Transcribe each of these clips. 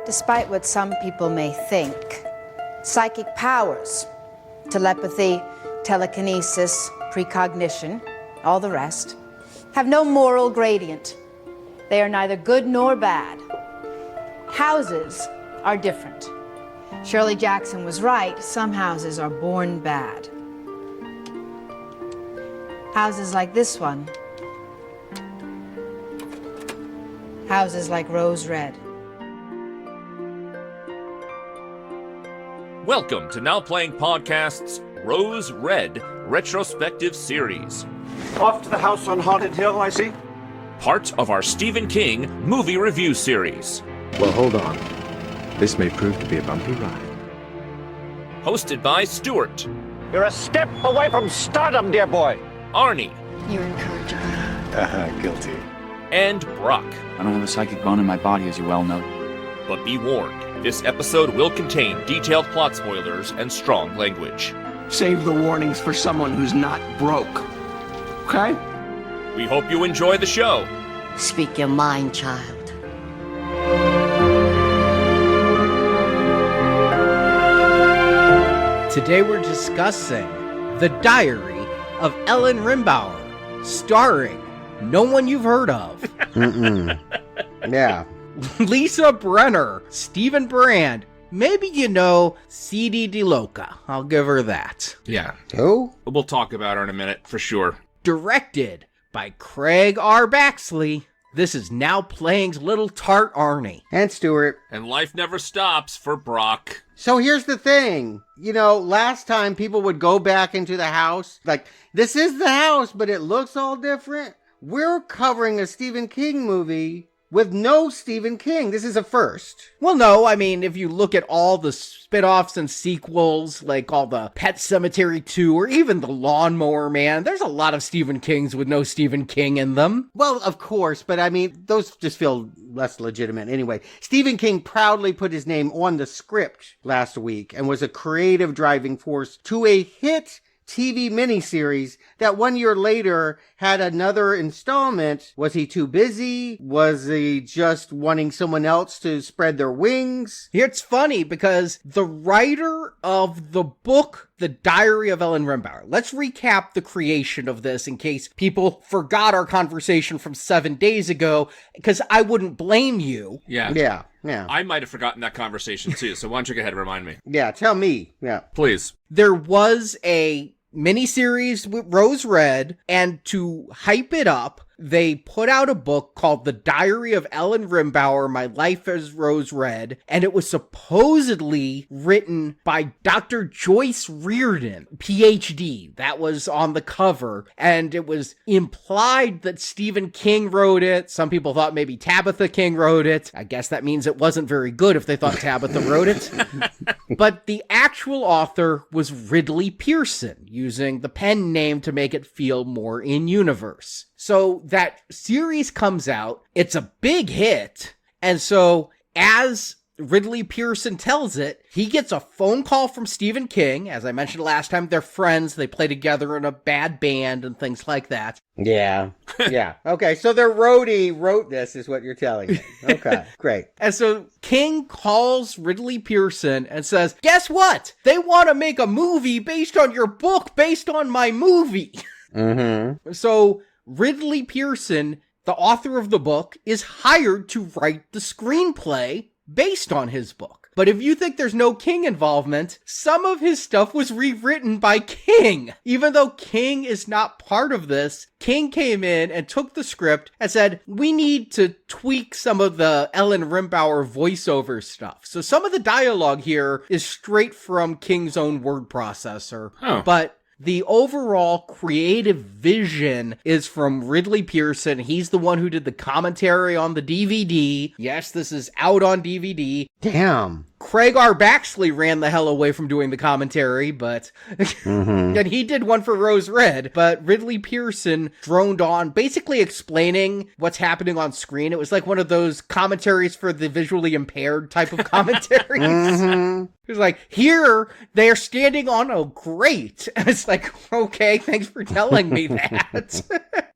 Despite what some people may think, psychic powers, telepathy, telekinesis, precognition, all the rest, have no moral gradient. They are neither good nor bad. Houses are different. Shirley Jackson was right. Some houses are born bad. Houses like this one. Houses like Rose Red. Welcome to Now Playing Podcast's Rose Red Retrospective Series. Off to the house on Haunted Hill, I see. Part of our Stephen King movie review series. Well, hold on. This may prove to be a bumpy ride. Hosted by Stuart. You're a step away from stardom, dear boy. Arnie. You're encouraging. Guilty. And Brock. I don't have a psychic bone in my body, as you well know. But be warned, this episode will contain detailed plot spoilers and strong language. Save the warnings for someone who's not broke. Okay? We hope you enjoy the show. Speak your mind, child. Today we're discussing The Diary of Ellen Rimbauer, starring no one you've heard of. Yeah. Lisa Brenner, Stephen Brand, maybe you know Tsidii Leloka. I'll give her that. Yeah. Who? We'll talk about her in a minute, for sure. Directed by Craig R. Baxley. This is Now Playing's little tart Arnie. And Stuart. And life never stops for Brock. So here's the thing. You know, last time people would go back into the house, like, this is the house, but it looks all different. We're covering a Stephen King movie with no Stephen King. This is a first. Well, no, I mean, if you look at all the spin-offs and sequels, like all the Pet Sematary 2, or even The Lawnmower Man, there's a lot of Stephen Kings with no Stephen King in them. Well, of course, but I mean, those just feel less legitimate anyway. Stephen King proudly put his name on the script last week and was a creative driving force to a hit TV miniseries that 1 year later had another installment. Was he too busy? Was he just wanting someone else to spread their wings? It's funny because the writer of the book, The Diary of Ellen Rimbauer, let's recap the creation of this in case people forgot our conversation from 7 days ago, because I wouldn't blame you. Yeah. I might have forgotten that conversation too, so why don't you go ahead and remind me? Yeah, tell me. Yeah. Please. There was a miniseries with Rose Red, and to hype it up, they put out a book called The Diary of Ellen Rimbauer, My Life as Rose Red, and it was supposedly written by Dr. Joyce Reardon, PhD. That was on the cover, and it was implied that Stephen King wrote it. Some people thought maybe Tabitha King wrote it. I guess that means it wasn't very good if they thought Tabitha wrote it. But the actual author was Ridley Pearson, using the pen name to make it feel more in-universe. So that series comes out, it's a big hit, and so as Ridley Pearson tells it, he gets a phone call from Stephen King. As I mentioned last time, they're friends, they play together in a bad band and things like that. Yeah. Okay, so their roadie wrote this, is what you're telling me. Okay, great. And so King calls Ridley Pearson and says, guess what? They want to make a movie based on your book, based on my movie. Mm-hmm. So Ridley Pearson, the author of the book, is hired to write the screenplay based on his book. But if you think there's no King involvement, some of his stuff was rewritten by King. Even though King is not part of this, King came in and took the script and said, we need to tweak some of the Ellen Rimbauer voiceover stuff. So some of the dialogue here is straight from King's own word processor. But the overall creative vision is from Ridley Pearson. He's the one who did the commentary on the DVD. Yes, this is out on DVD. Damn. Craig R. Baxley ran the hell away from doing the commentary, but and he did one for Rose Red, but Ridley Pearson droned on basically explaining what's happening on screen. It was like one of those commentaries for the visually impaired type of commentaries. It was like, here, they're standing on a grate. And it's like, okay, thanks for telling me that.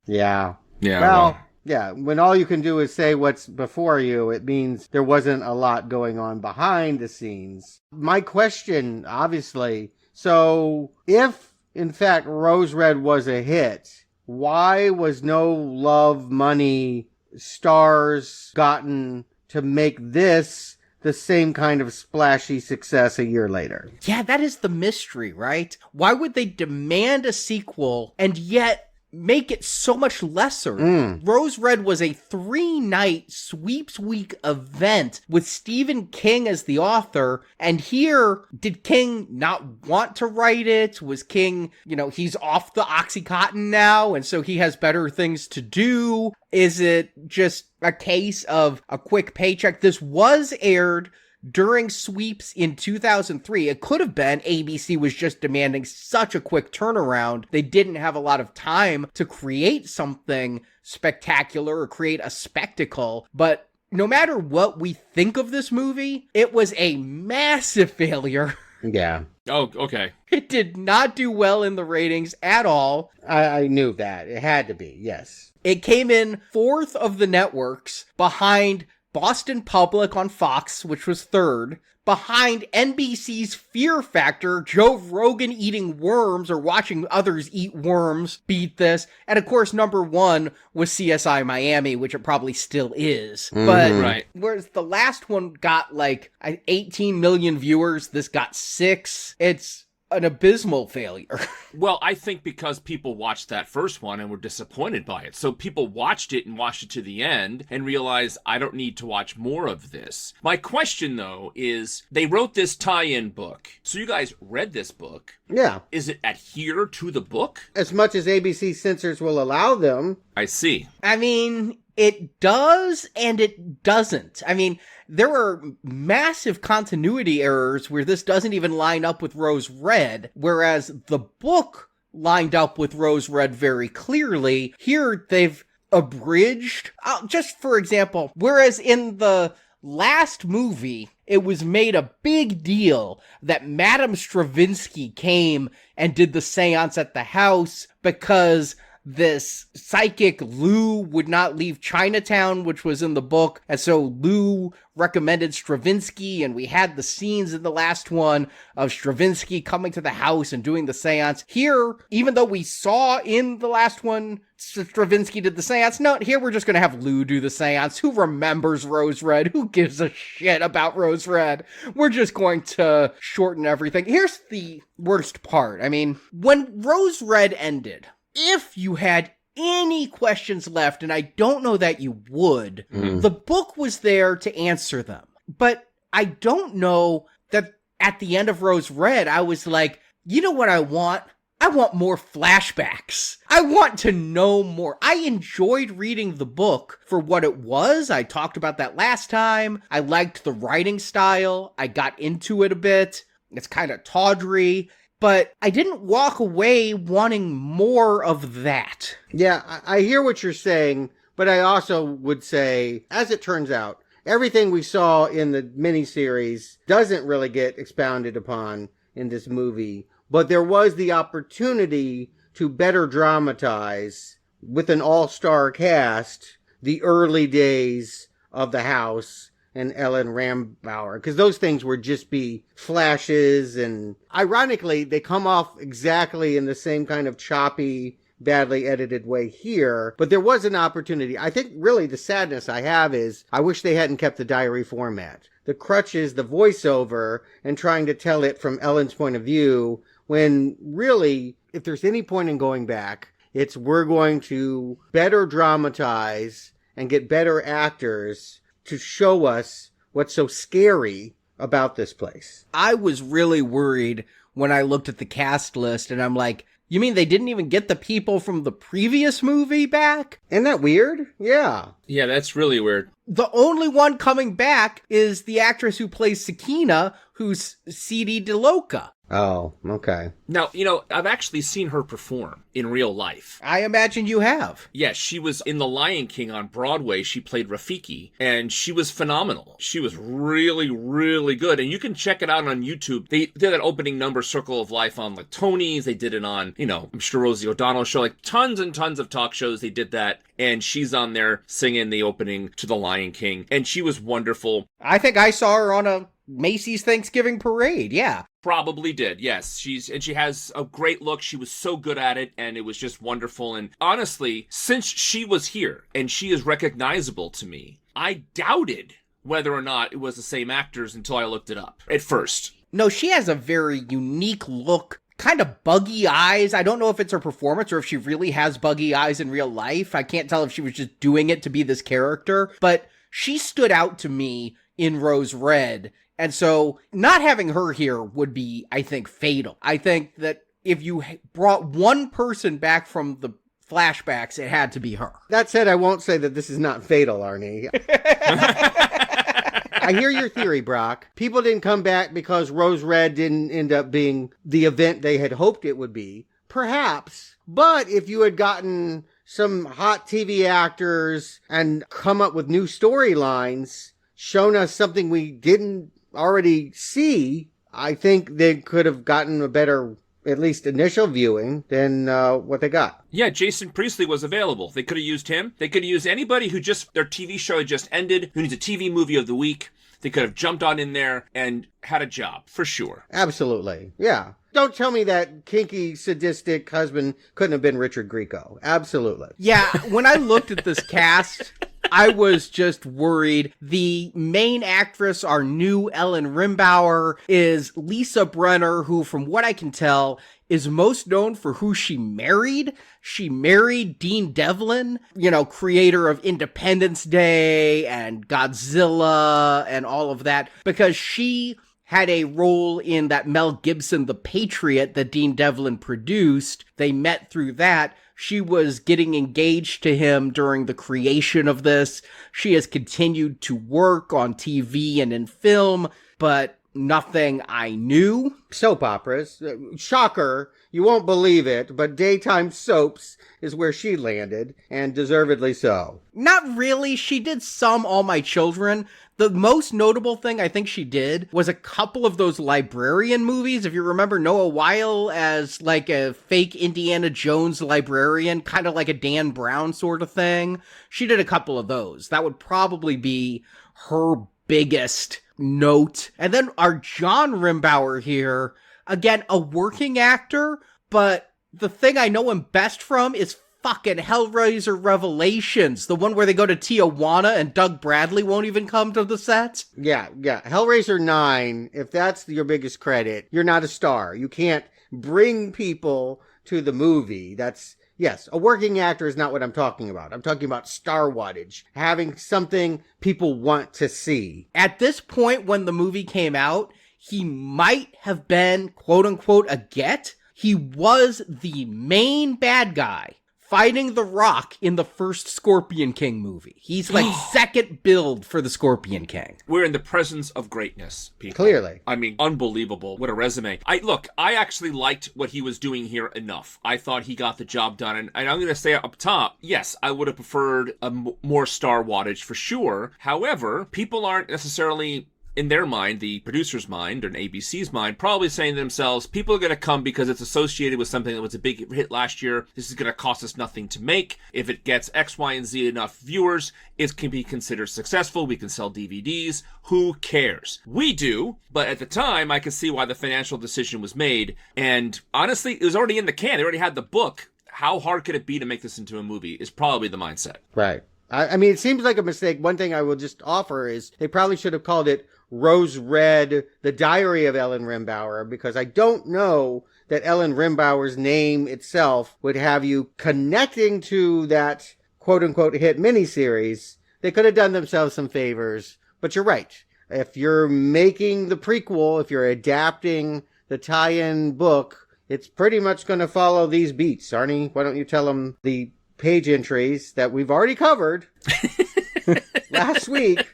Yeah. Yeah. Well, Yeah, when all you can do is say what's before you, it means there wasn't a lot going on behind the scenes. My question, obviously, so if, in fact, Rose Red was a hit, why was no love, money, stars gotten to make this the same kind of splashy success a year later? Yeah, that is the mystery, right? Why would they demand a sequel and yet make it so much lesser? Rose Red was a 3-night sweeps week event with Stephen King as the author, and here, did King not want to write it? Was King, he's off the Oxycontin now, and so he has better things to do? Is it just a case of a quick paycheck? This was aired during sweeps in 2003. It could have been ABC was just demanding such a quick turnaround. They didn't have a lot of time to create something spectacular or create a spectacle. But no matter what we think of this movie, it was a massive failure. Yeah. Oh, okay. It did not do well in the ratings at all. I knew that. It had to be, yes. It came in 4th of the networks, behind Boston Public on Fox, which was 3rd, behind NBC's Fear Factor, Joe Rogan eating worms or watching others eat worms beat this, and of course number 1 was CSI Miami, which it probably still is. But Right. Whereas the last one got like 18 million viewers, this got 6. It's an abysmal failure. Well, I think because people watched that first one and were disappointed by it. So people watched it to the end and realized, I don't need to watch more of this. My question, though, is they wrote this tie-in book. So you guys read this book. Yeah. Is it adhere to the book? As much as ABC censors will allow them. I see. I mean, it does and it doesn't. I mean, there are massive continuity errors where this doesn't even line up with Rose Red, whereas the book lined up with Rose Red very clearly. Here, they've abridged, just for example, whereas in the last movie, it was made a big deal that Madame Stravinsky came and did the seance at the house because this psychic Lou would not leave Chinatown, which was in the book, and so Lou recommended Stravinsky, and we had the scenes in the last one of Stravinsky coming to the house and doing the seance. Here, even though we saw in the last one Stravinsky did the seance, no, here we're just gonna have Lou do the seance. Who remembers Rose Red? Who gives a shit about Rose Red? We're just going to shorten everything. Here's the worst part. I mean, when Rose Red ended, if you had any questions left, and I don't know that you would, the book was there to answer them. But I don't know that at the end of Rose Red, I was like, you know what I want? I want more flashbacks. I want to know more. I enjoyed reading the book for what it was. I talked about that last time. I liked the writing style. I got into it a bit. It's kind of tawdry. But I didn't walk away wanting more of that. Yeah, I hear what you're saying, but I also would say, as it turns out, everything we saw in the miniseries doesn't really get expounded upon in this movie. But there was the opportunity to better dramatize, with an all-star cast, the early days of the house and Ellen Rimbauer, because those things would just be flashes, and ironically, they come off exactly in the same kind of choppy, badly edited way here, but there was an opportunity. I think really the sadness I have is I wish they hadn't kept the diary format. The crutch is the voiceover and trying to tell it from Ellen's point of view, when really, if there's any point in going back, it's we're going to better dramatize and get better actors to show us what's so scary about this place. I was really worried when I looked at the cast list, and I'm like, you mean they didn't even get the people from the previous movie back? Isn't that weird? Yeah. Yeah, that's really weird. The only one coming back is the actress who plays Sakina, who's Tsidii Leloka. Oh, okay. Now, I've actually seen her perform in real life. I imagine you have. Yes, she was in The Lion King on Broadway. She played Rafiki, and she was phenomenal. She was really, really good. And you can check it out on YouTube. They did that opening number, Circle of Life, on like Tony's. They did it on, I'm sure Rosie O'Donnell's show, like tons and tons of talk shows. They did that. And she's on there singing the opening to The Lion King. And she was wonderful. I think I saw her on a Macy's Thanksgiving parade, yeah. Probably did, yes. She has a great look. She was so good at it, and it was just wonderful. And honestly, since she was here, and she is recognizable to me, I doubted whether or not it was the same actors until I looked it up at first. No, she has a very unique look. Kind of buggy eyes. I don't know if it's her performance or if she really has buggy eyes in real life. I can't tell if she was just doing it to be this character, but she stood out to me in Rose Red. And so not having her here would be, I think, fatal. I think that if you brought one person back from the flashbacks, it had to be her. That said, I won't say that this is not fatal, Arnie. I hear your theory, Brock. People didn't come back because Rose Red didn't end up being the event they had hoped it would be. Perhaps. But if you had gotten some hot TV actors and come up with new storylines, shown us something we didn't already see, I think they could have gotten a better, at least initial viewing than what they got. Yeah, Jason Priestley was available. They could have used him. They could have used anybody who their TV show had just ended, who needs a TV movie of the week. They could have jumped on in there and had a job, for sure. Absolutely. Yeah. Don't tell me that kinky, sadistic husband couldn't have been Richard Grieco. Absolutely. Yeah, when I looked at this cast, I was just worried. The main actress, our new Ellen Rimbauer, is Lisa Brenner, who, from what I can tell, is most known for who she married. She married Dean Devlin, creator of Independence Day and Godzilla and all of that, because she had a role in that Mel Gibson The Patriot that Dean Devlin produced. They met through that. She was getting engaged to him during the creation of this. She has continued to work on TV and in film, but nothing I knew. Soap operas. Shocker. You won't believe it, but daytime soaps is where she landed, and deservedly so. Not really. She did some All My Children. The most notable thing I think she did was a couple of those librarian movies. If you remember Noah Weil as like a fake Indiana Jones librarian, kind of like a Dan Brown sort of thing. She did a couple of those. That would probably be her biggest note. And then our John Rimbauer here, again, a working actor, but the thing I know him best from is fucking Hellraiser Revelations, the one where they go to Tijuana and Doug Bradley won't even come to the set. Yeah. Hellraiser 9, if that's your biggest credit, you're not a star. You can't bring people to the movie. Yes, a working actor is not what I'm talking about. I'm talking about star wattage, having something people want to see. At this point, when the movie came out, he might have been, quote unquote, a get. He was the main bad guy fighting The Rock in the first Scorpion King movie. He's like second build for the Scorpion King. We're in the presence of greatness, people. Clearly. I mean, unbelievable. What a resume. I actually liked what he was doing here enough. I thought he got the job done. And I'm going to say up top, yes, I would have preferred a more star wattage for sure. However, people aren't necessarily, in their mind, the producer's mind, or ABC's mind, probably saying to themselves, people are going to come because it's associated with something that was a big hit last year. This is going to cost us nothing to make. If it gets X, Y, and Z enough viewers, it can be considered successful. We can sell DVDs. Who cares? We do, but at the time, I could see why the financial decision was made. And honestly, it was already in the can. They already had the book. How hard could it be to make this into a movie is probably the mindset. Right. I mean, it seems like a mistake. One thing I will just offer is they probably should have called it Rose Red, The Diary of Ellen Rimbauer, because I don't know that Ellen Rimbauer's name itself would have you connecting to that quote-unquote hit miniseries. They could have done themselves some favors, but you're right. If you're making the prequel, if you're adapting the tie-in book, it's pretty much going to follow these beats. Arnie, why don't you tell them the page entries that we've already covered last week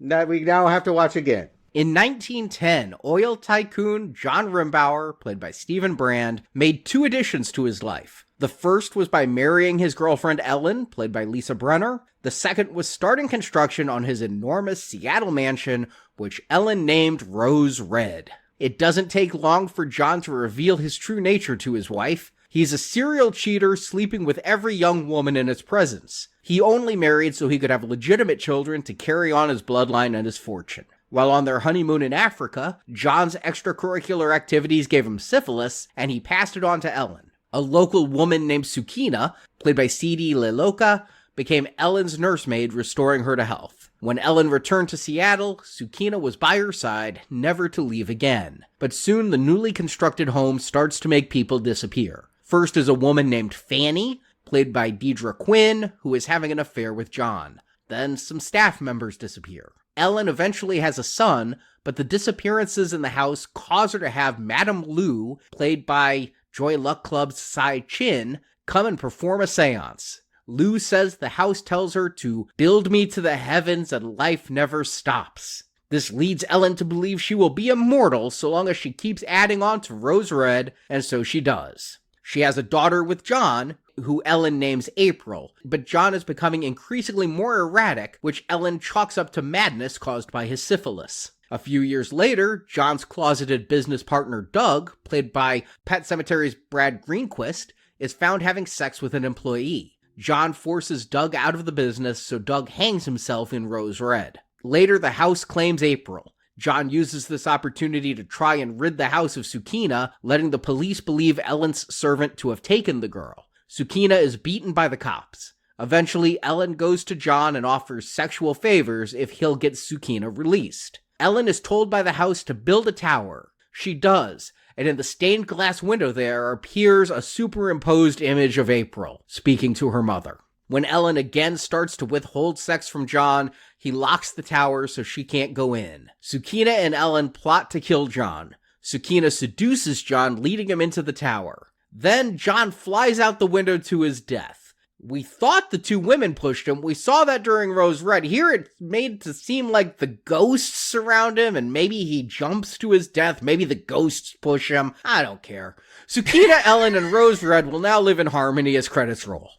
that we now have to watch again. In 1910, oil tycoon John Rimbauer, played by Stephen Brand, made 2 additions to his life. The first was by marrying his girlfriend Ellen, played by Lisa Brenner. The second was starting construction on his enormous Seattle mansion, which Ellen named Rose Red. It doesn't take long for John to reveal his true nature to his wife. He's a serial cheater sleeping with every young woman in his presence. He only married so he could have legitimate children to carry on his bloodline and his fortune. While on their honeymoon in Africa, John's extracurricular activities gave him syphilis, and he passed it on to Ellen. A local woman named Sukina, played by Tsidii Leloka, became Ellen's nursemaid, restoring her to health. When Ellen returned to Seattle, Sukina was by her side, never to leave again. But soon the newly constructed home starts to make people disappear. First is a woman named Fanny, played by Deidre Quinn, who is having an affair with John. Then some staff members disappear. Ellen eventually has a son, but the disappearances in the house cause her to have Madame Lou, played by Joy Luck Club's Sai Chin, come and perform a seance. Lou says the house tells her to build me to the heavens and life never stops. This leads Ellen to believe she will be immortal so long as she keeps adding on to Rose Red, and so she does. She has a daughter with John, who Ellen names April, but John is becoming increasingly more erratic, which Ellen chalks up to madness caused by his syphilis. A few years later, John's closeted business partner Doug, played by Pet Sematari's Brad Greenquist, is found having sex with an employee. John forces Doug out of the business, so Doug hangs himself in Rose Red. Later, the house claims April. John uses this opportunity to try and rid the house of Sukina, letting the police believe Ellen's servant to have taken the girl. Sukina is beaten by the cops. Eventually, Ellen goes to John and offers sexual favors if he'll get Sukina released. Ellen is told by the house to build a tower. She does, and in the stained glass window there appears a superimposed image of April, speaking to her mother. When Ellen again starts to withhold sex from John, he locks the tower so she can't go in. Sukina and Ellen plot to kill John. Sukina seduces John, leading him into the tower. Then John flies out the window to his death. We thought the 2 women pushed him. We saw that during Rose Red. Here it's made to seem like the ghosts surround him and maybe he jumps to his death. Maybe the ghosts push him. I don't care. Sukina, Ellen, and Rose Red will now live in harmony as credits roll.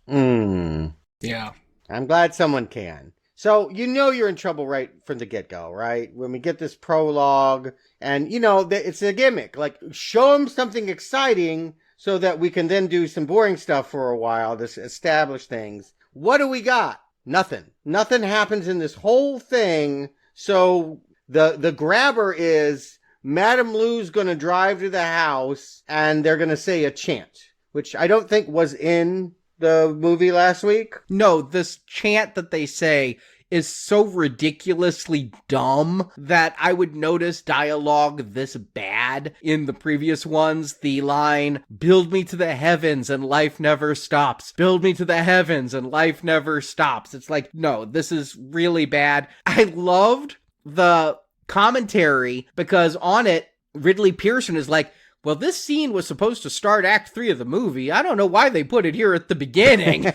Yeah. I'm glad someone can. So, you know you're in trouble right from the get-go, right? When we get this prologue, and, you know, it's a gimmick. Like, show them something exciting so that we can then do some boring stuff for a while to establish things. What do we got? Nothing. Nothing happens in this whole thing. So, the grabber is Madame Lou's gonna drive to the house, and they're gonna say a chant, which I don't think was in the movie last week. No, this chant that they say is so ridiculously dumb that I would notice dialogue this bad in the previous ones. The line, build me to the heavens and life never stops. Build me to the heavens and life never stops. It's like, no, this is really bad. I loved the commentary because on it, Ridley Pearson is like, well, this scene was supposed to start Act 3 of the movie. I don't know why they put it here at the beginning.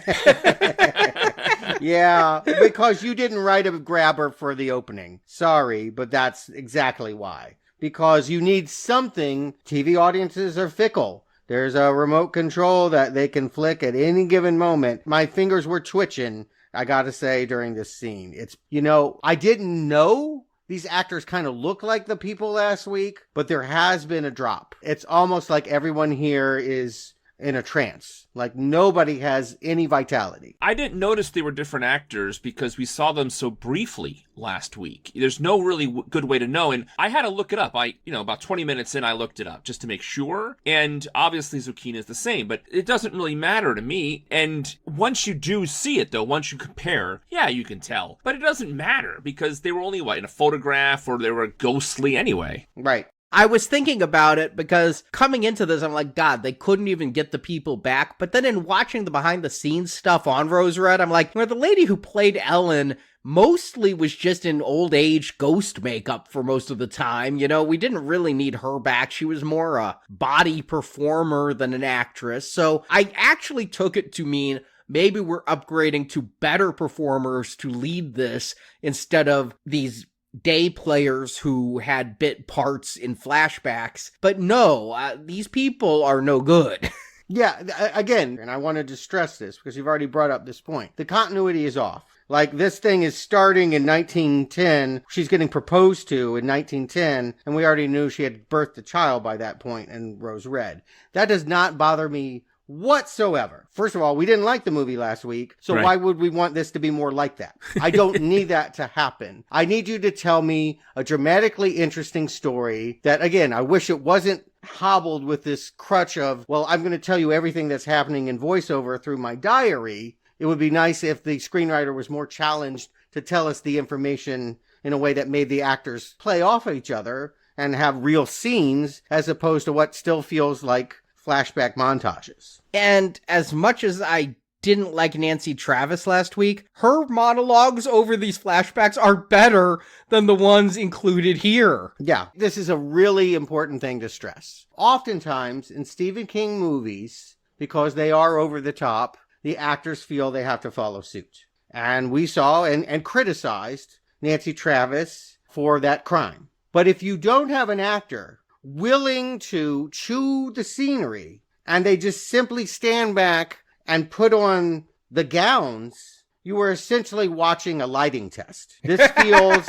Yeah, because you didn't write a grabber for the opening. Sorry, but that's exactly why. Because you need something. TV audiences are fickle. There's a remote control that they can flick at any given moment. My fingers were twitching, I gotta say, during this scene. It's, you know, I didn't know these actors kind of look like the people last week, but there has been a drop. It's almost like everyone here is in a trance. Like nobody has any vitality. I didn't notice they were different actors because we saw them so briefly last week. There's no really good way to know. And I had to look it up. About 20 minutes in, I looked it up just to make sure. And obviously Zucchina is the same, but it doesn't really matter to me. And once you do see it though, once you compare, yeah, you can tell. But it doesn't matter because they were only, in a photograph or they were ghostly anyway. Right. I was thinking about it because coming into this, I'm like, God, they couldn't even get the people back. But then in watching the behind the scenes stuff on Rose Red, I'm like, the lady who played Ellen mostly was just in old age ghost makeup for most of the time. We didn't really need her back. She was more a body performer than an actress. So I actually took it to mean maybe we're upgrading to better performers to lead this instead of these day players who had bit parts in flashbacks. But no, these people are no good. Yeah, again, and I wanted to stress this because you've already brought up this point. The continuity is off. Like, this thing is starting in 1910. She's getting proposed to in 1910, and we already knew she had birthed a child by that point in Rose Red. That does not bother me whatsoever. First of all, we didn't like the movie last week, so Right. why would we want this to be more like that? I don't need that to happen. I need you to tell me a dramatically interesting story that, again, I wish it wasn't hobbled with this crutch of, well, I'm going to tell you everything that's happening in voiceover through my diary. It would be nice if the screenwriter was more challenged to tell us the information in a way that made the actors play off each other and have real scenes as opposed to what still feels like flashback montages. And as much as I didn't like Nancy Travis last week, her monologues over these flashbacks are better than the ones included here. Yeah, this is a really important thing to stress. Oftentimes in Stephen King movies, because they are over the top, the actors feel they have to follow suit. And we saw and criticized Nancy Travis for that crime. But if you don't have an actor willing to chew the scenery and they just simply stand back and put on the gowns, you are essentially watching a lighting test. This feels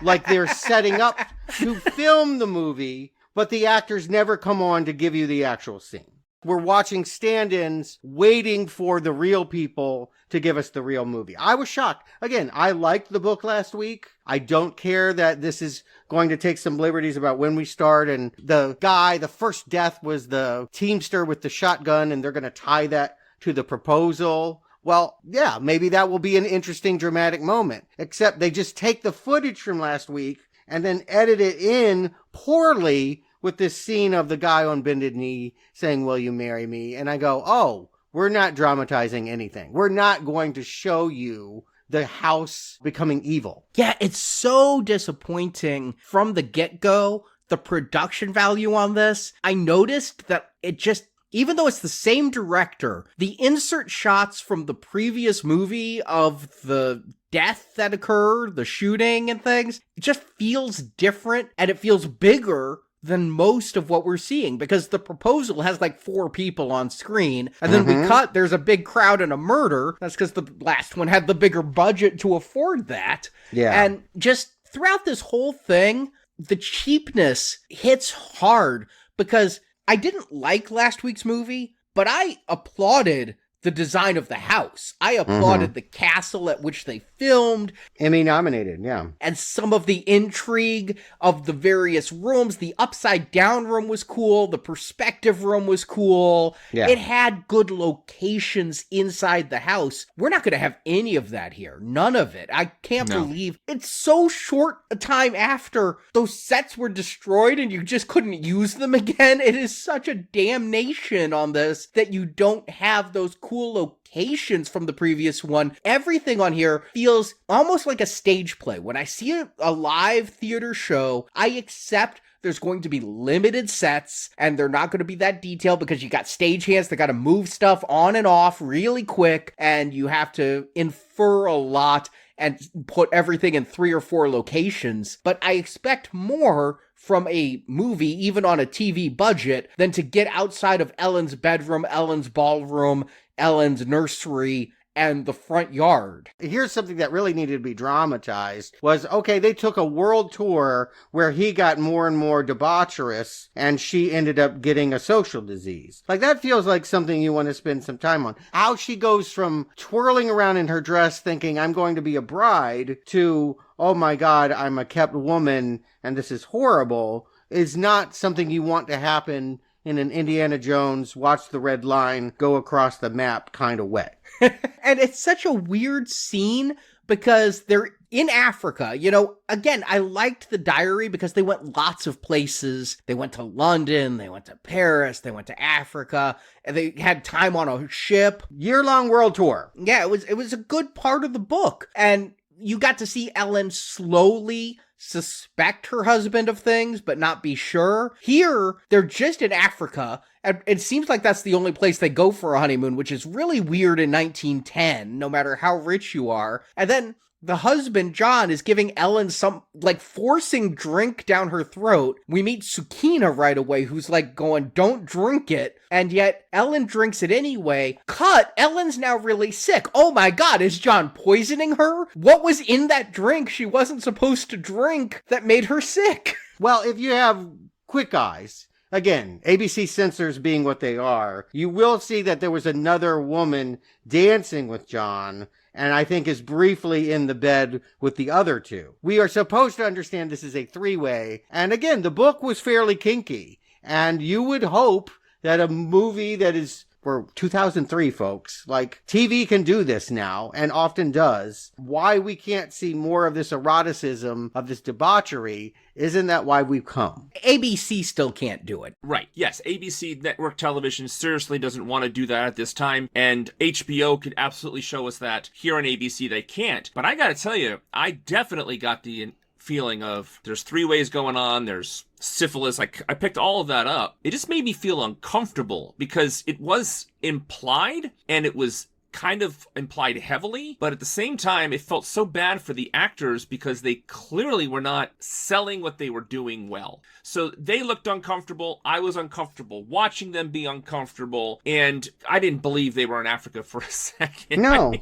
like they're setting up to film the movie, but the actors never come on to give you the actual scene. We're watching stand-ins waiting for the real people to give us the real movie. I was shocked. Again, I liked the book last week. I don't care that this is going to take some liberties about when we start. And the guy, the first death was the teamster with the shotgun, and they're going to tie that to the proposal. Well, yeah, maybe that will be an interesting dramatic moment. Except they just take the footage from last week and then edit it in poorly with this scene of the guy on bended knee saying, "Will you marry me?" And I go, oh, we're not dramatizing anything. We're not going to show you the house becoming evil. Yeah, it's so disappointing from the get-go, the production value on this. I noticed that it just, even though it's the same director, the insert shots from the previous movie of the death that occurred, the shooting and things, it just feels different and it feels bigger than most of what we're seeing, because the proposal has like 4 people on screen, and then we cut, there's a big crowd and a murder. That's because the last one had the bigger budget to afford that. Yeah. And just throughout this whole thing, the cheapness hits hard, because I didn't like last week's movie, but I applauded the design of the house. I applauded the castle at which they filmed. Emmy nominated, yeah. And some of the intrigue of the various rooms. The upside down room was cool. The perspective room was cool. Yeah. It had good locations inside the house. We're not going to have any of that here. None of it. I can't believe it's so short a time after those sets were destroyed and you just couldn't use them again. It is such a damnation on this that you don't have those cool locations from the previous one. Everything on here feels almost like a stage play. When I see a live theater show, I accept there's going to be limited sets and they're not going to be that detailed because you got stagehands that got to move stuff on and off really quick and you have to infer a lot and put everything in 3 or 4 locations. But I expect more from a movie, even on a TV budget, than to get outside of Ellen's bedroom, Ellen's ballroom, Ellen's nursery, and the front yard. Here's something that really needed to be dramatized was, okay, they took a world tour where he got more and more debaucherous and she ended up getting a social disease. Like, that feels like something you want to spend some time on. How she goes from twirling around in her dress thinking, I'm going to be a bride, to, oh my God, I'm a kept woman and this is horrible, is not something you want to happen in an Indiana Jones, watch the red line, go across the map kind of way. And it's such a weird scene because they're in Africa. You know, again, I liked the diary because they went lots of places. They went to London, they went to Paris, they went to Africa, and they had time on a ship. Year-long world tour. Yeah, it was a good part of the book. And you got to see Ellen slowly suspect her husband of things, but not be sure. Here, they're just in Africa, and it seems like that's the only place they go for a honeymoon, which is really weird in 1910, no matter how rich you are. And then the husband, John, is giving Ellen some, like, forcing drink down her throat. We meet Sukina right away, who's like going, don't drink it. And yet Ellen drinks it anyway. Cut, Ellen's now really sick. Oh my God, is John poisoning her? What was in that drink she wasn't supposed to drink that made her sick? Well, if you have quick eyes, again, ABC censors being what they are, you will see that there was another woman dancing with John, and I think is briefly in the bed with the other two. We are supposed to understand this is a three-way, and again, the book was fairly kinky, and you would hope that a movie that is, for 2003, folks, like, TV can do this now, and often does. Why we can't see more of this eroticism, of this debauchery, isn't that why we've come? ABC still can't do it. Right, yes, ABC network television seriously doesn't want to do that at this time, and HBO could absolutely show us that. Here on ABC they can't. But I gotta tell you, I definitely got the feeling of there's three ways going on, there's syphilis. I picked all of that up. It just made me feel uncomfortable because it was implied, and it was kind of implied heavily, but at the same time it felt so bad for the actors because they clearly were not selling what they were doing well. So they looked uncomfortable, I was uncomfortable watching them be uncomfortable, and I didn't believe they were in Africa for a second. No.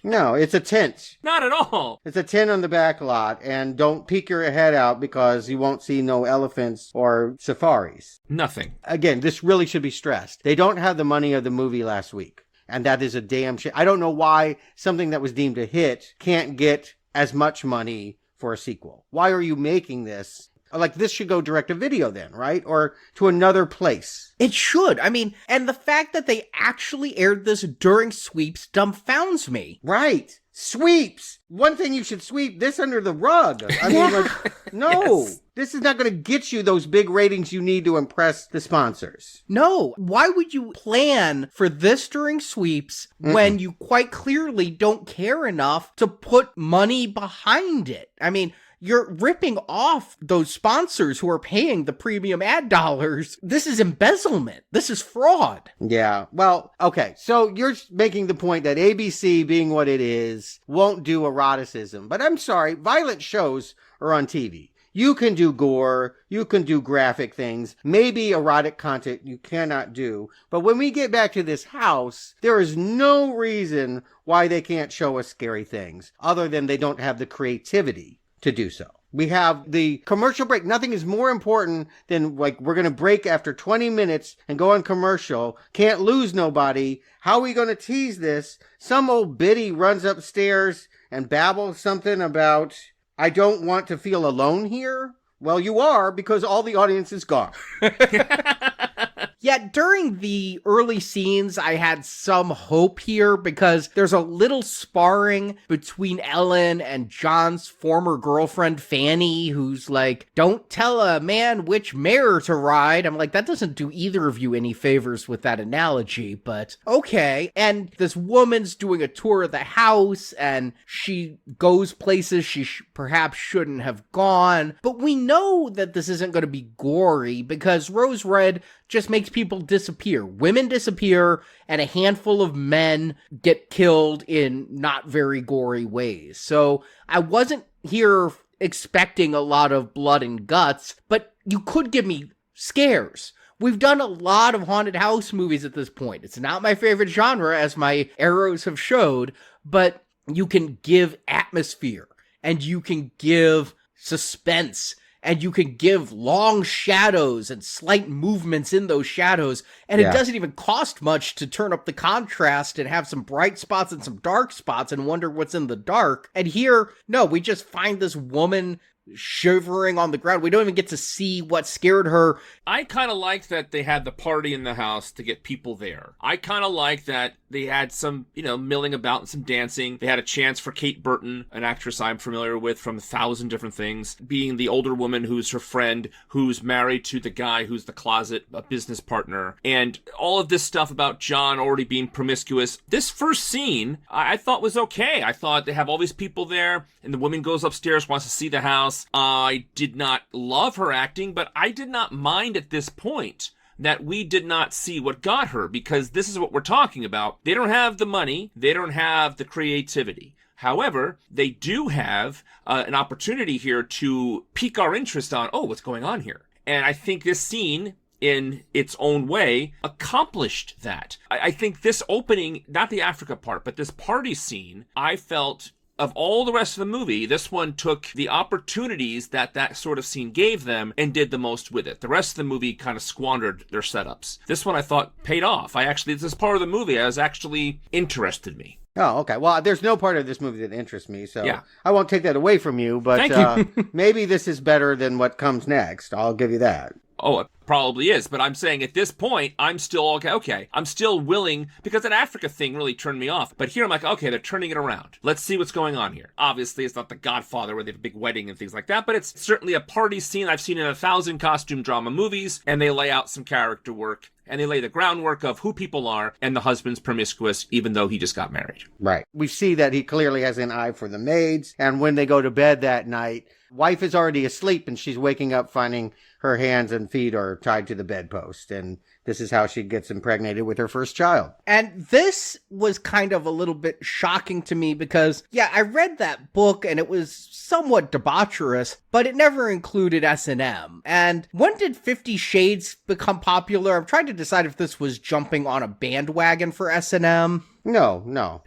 No, it's a tent. Not at all. It's a tent on the back lot, and don't peek your head out because you won't see no elephants or safaris. Nothing. Again, this really should be stressed. They don't have the money of the movie last week, and that is a damn shame. I don't know why something that was deemed a hit can't get as much money for a sequel. Why are you making this? Like, this should go direct to video then, right? Or to another place. It should. I mean, and the fact that they actually aired this during sweeps dumbfounds me. Right. Sweeps. One thing you should sweep this under the rug. I mean, like, no. Yes. This is not going to get you those big ratings you need to impress the sponsors. No. Why would you plan for this during sweeps when you quite clearly don't care enough to put money behind it? I mean, you're ripping off those sponsors who are paying the premium ad dollars. This is embezzlement. This is fraud. Yeah. Well, okay. So you're making the point that ABC, being what it is, won't do eroticism. But I'm sorry, violent shows are on TV. You can do gore, you can do graphic things, maybe erotic content you cannot do. But when we get back to this house, there is no reason why they can't show us scary things, other than they don't have the creativity to do so. We have the commercial break. Nothing is more important than, like, we're going to break after 20 minutes and go on commercial. Can't lose nobody. How are we going to tease this? Some old biddy runs upstairs and babbles something about, I don't want to feel alone here. Well, you are, because all the audience is gone. Yeah, during the early scenes, I had some hope here because there's a little sparring between Ellen and John's former girlfriend, Fanny, who's like, don't tell a man which mare to ride. I'm like, that doesn't do either of you any favors with that analogy, but okay. And this woman's doing a tour of the house, and she goes places she perhaps shouldn't have gone. But we know that this isn't going to be gory because Rose Red just makes people disappear. Women disappear, and a handful of men get killed in not very gory ways. So I wasn't here expecting a lot of blood and guts, but you could give me scares. We've done a lot of haunted house movies at this point. It's not my favorite genre, as my arrows have showed, but you can give atmosphere, and you can give suspense, and you can give long shadows and slight movements in those shadows, and it doesn't even cost much to turn up the contrast and have some bright spots and some dark spots and wonder what's in the dark. And here, no, we just find this woman shivering on the ground. We don't even get to see what scared her. I kind of like that they had the party in the house to get people there. I kind of like that they had some, milling about and some dancing. They had a chance for Kate Burton, an actress I'm familiar with from 1,000 different things, being the older woman who's her friend, who's married to the guy who's the closet, a business partner. And all of this stuff about John already being promiscuous. This first scene, I thought was okay. I thought they have all these people there, and the woman goes upstairs, wants to see the house. I did not love her acting, but I did not mind at this point that we did not see what got her, because this is what we're talking about. They don't have the money. They don't have the creativity. However, they do have an opportunity here to pique our interest on, what's going on here? And I think this scene, in its own way, accomplished that. I think this opening, not the Africa part, but this party scene, I felt, of all the rest of the movie, this one took the opportunities that sort of scene gave them and did the most with it. The rest of the movie kind of squandered their setups. This one I thought paid off. This part of the movie has actually interested me. Oh, okay. Well, there's no part of this movie that interests me, so yeah. I won't take that away from you, but Thank you. maybe this is better than what comes next. I'll give you that. Oh, it probably is, but I'm saying at this point, I'm still okay. I'm still willing, because that Africa thing really turned me off. But here I'm like, okay, they're turning it around. Let's see what's going on here. Obviously, it's not The Godfather where they have a big wedding and things like that, but it's certainly a party scene I've seen in 1,000 costume drama movies, and they lay out some character work, and they lay the groundwork of who people are, and the husband's promiscuous, even though he just got married. Right. We see that he clearly has an eye for the maids, and when they go to bed that night, wife is already asleep, and she's waking up finding her hands and feet are tied to the bedpost, and this is how she gets impregnated with her first child. And this was kind of a little bit shocking to me because, yeah, I read that book and it was somewhat debaucherous, but it never included S&M. And when did 50 Shades become popular? I'm trying to decide if this was jumping on a bandwagon for S&M. No,